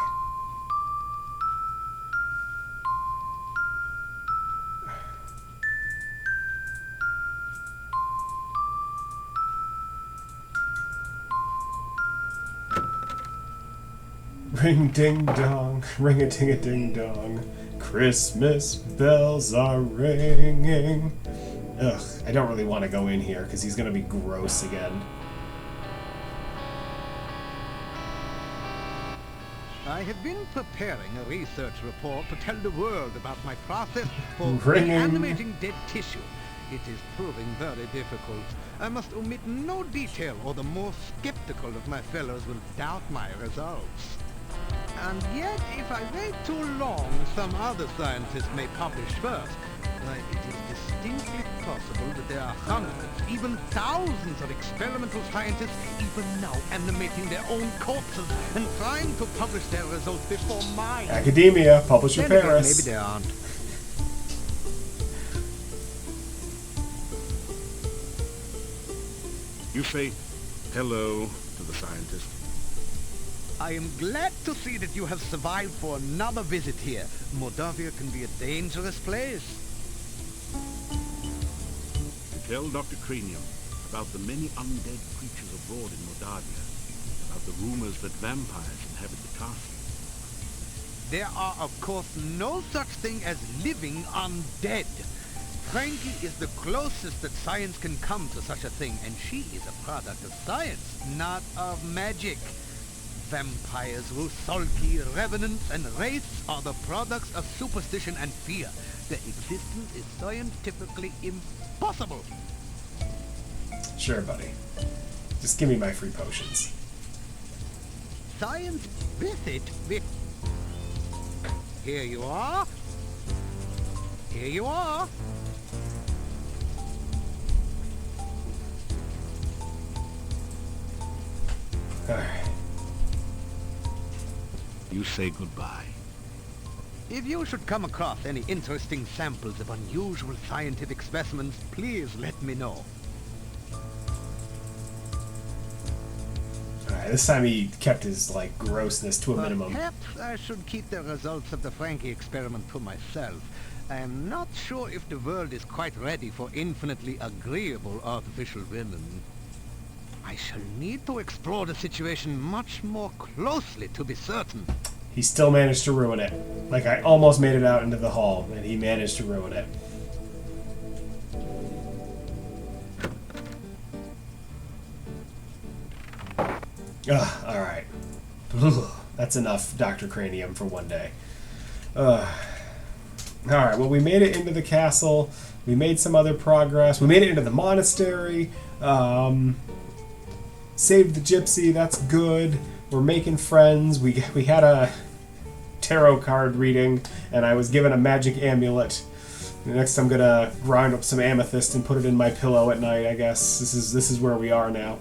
Ring ding dong, ring a ding a ding dong. Christmas bells are ringing. Ugh, I don't really want to go in here because he's gonna be gross again. I have been preparing a research report to tell the world about my process for Ringing. reanimating dead tissue. It is proving very difficult. I must omit no detail, or the more skeptical of my fellows will doubt my results. And yet, if I wait too long, some other scientists may publish first. Why, it is distinctly possible that there are hundreds, even thousands of experimental scientists even now animating their own corpses and trying to publish their results before mine. Academia, publisher Then again, Paris. maybe there aren't. You say hello to the scientist. I am glad to see that you have survived for another visit here. Moldavia can be a dangerous place. Tell Dr. Cranium about the many undead creatures abroad in Moldavia, about the rumors that vampires inhabit the castle. There are, of course, no such thing as living undead. Frankie is the closest that science can come to such a thing, and she is a product of science, not of magic. Vampires, Rusalki, revenants, and wraiths are the products of superstition and fear. Their existence is scientifically impossible. Sure, buddy. Just give me my free potions. Science visit with... Here you are. Here you are. Alright. You say goodbye. If you should come across any interesting samples of unusual scientific specimens, please let me know. Alright, this time he kept his, like, grossness to a minimum. Perhaps I should keep the results of the Frankie experiment to myself. I am not sure if the world is quite ready for infinitely agreeable artificial women. I shall need to explore the situation much more closely to be certain. He still managed to ruin it. Like, I almost made it out into the hall, and he managed to ruin it. Ugh, alright. That's enough Dr. Cranium for one day. Alright, well, we made it into the castle. We made some other progress. We made it into the monastery. Saved the gypsy, that's good. We're making friends. We had a tarot card reading, and I was given a magic amulet. Next I'm gonna grind up some amethyst and put it in my pillow at night, I guess. This is where we are now.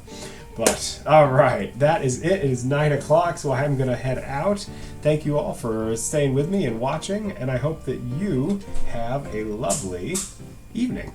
But, alright, that is it. It is 9 o'clock, so I'm gonna head out. Thank you all for staying with me and watching, and I hope that you have a lovely evening.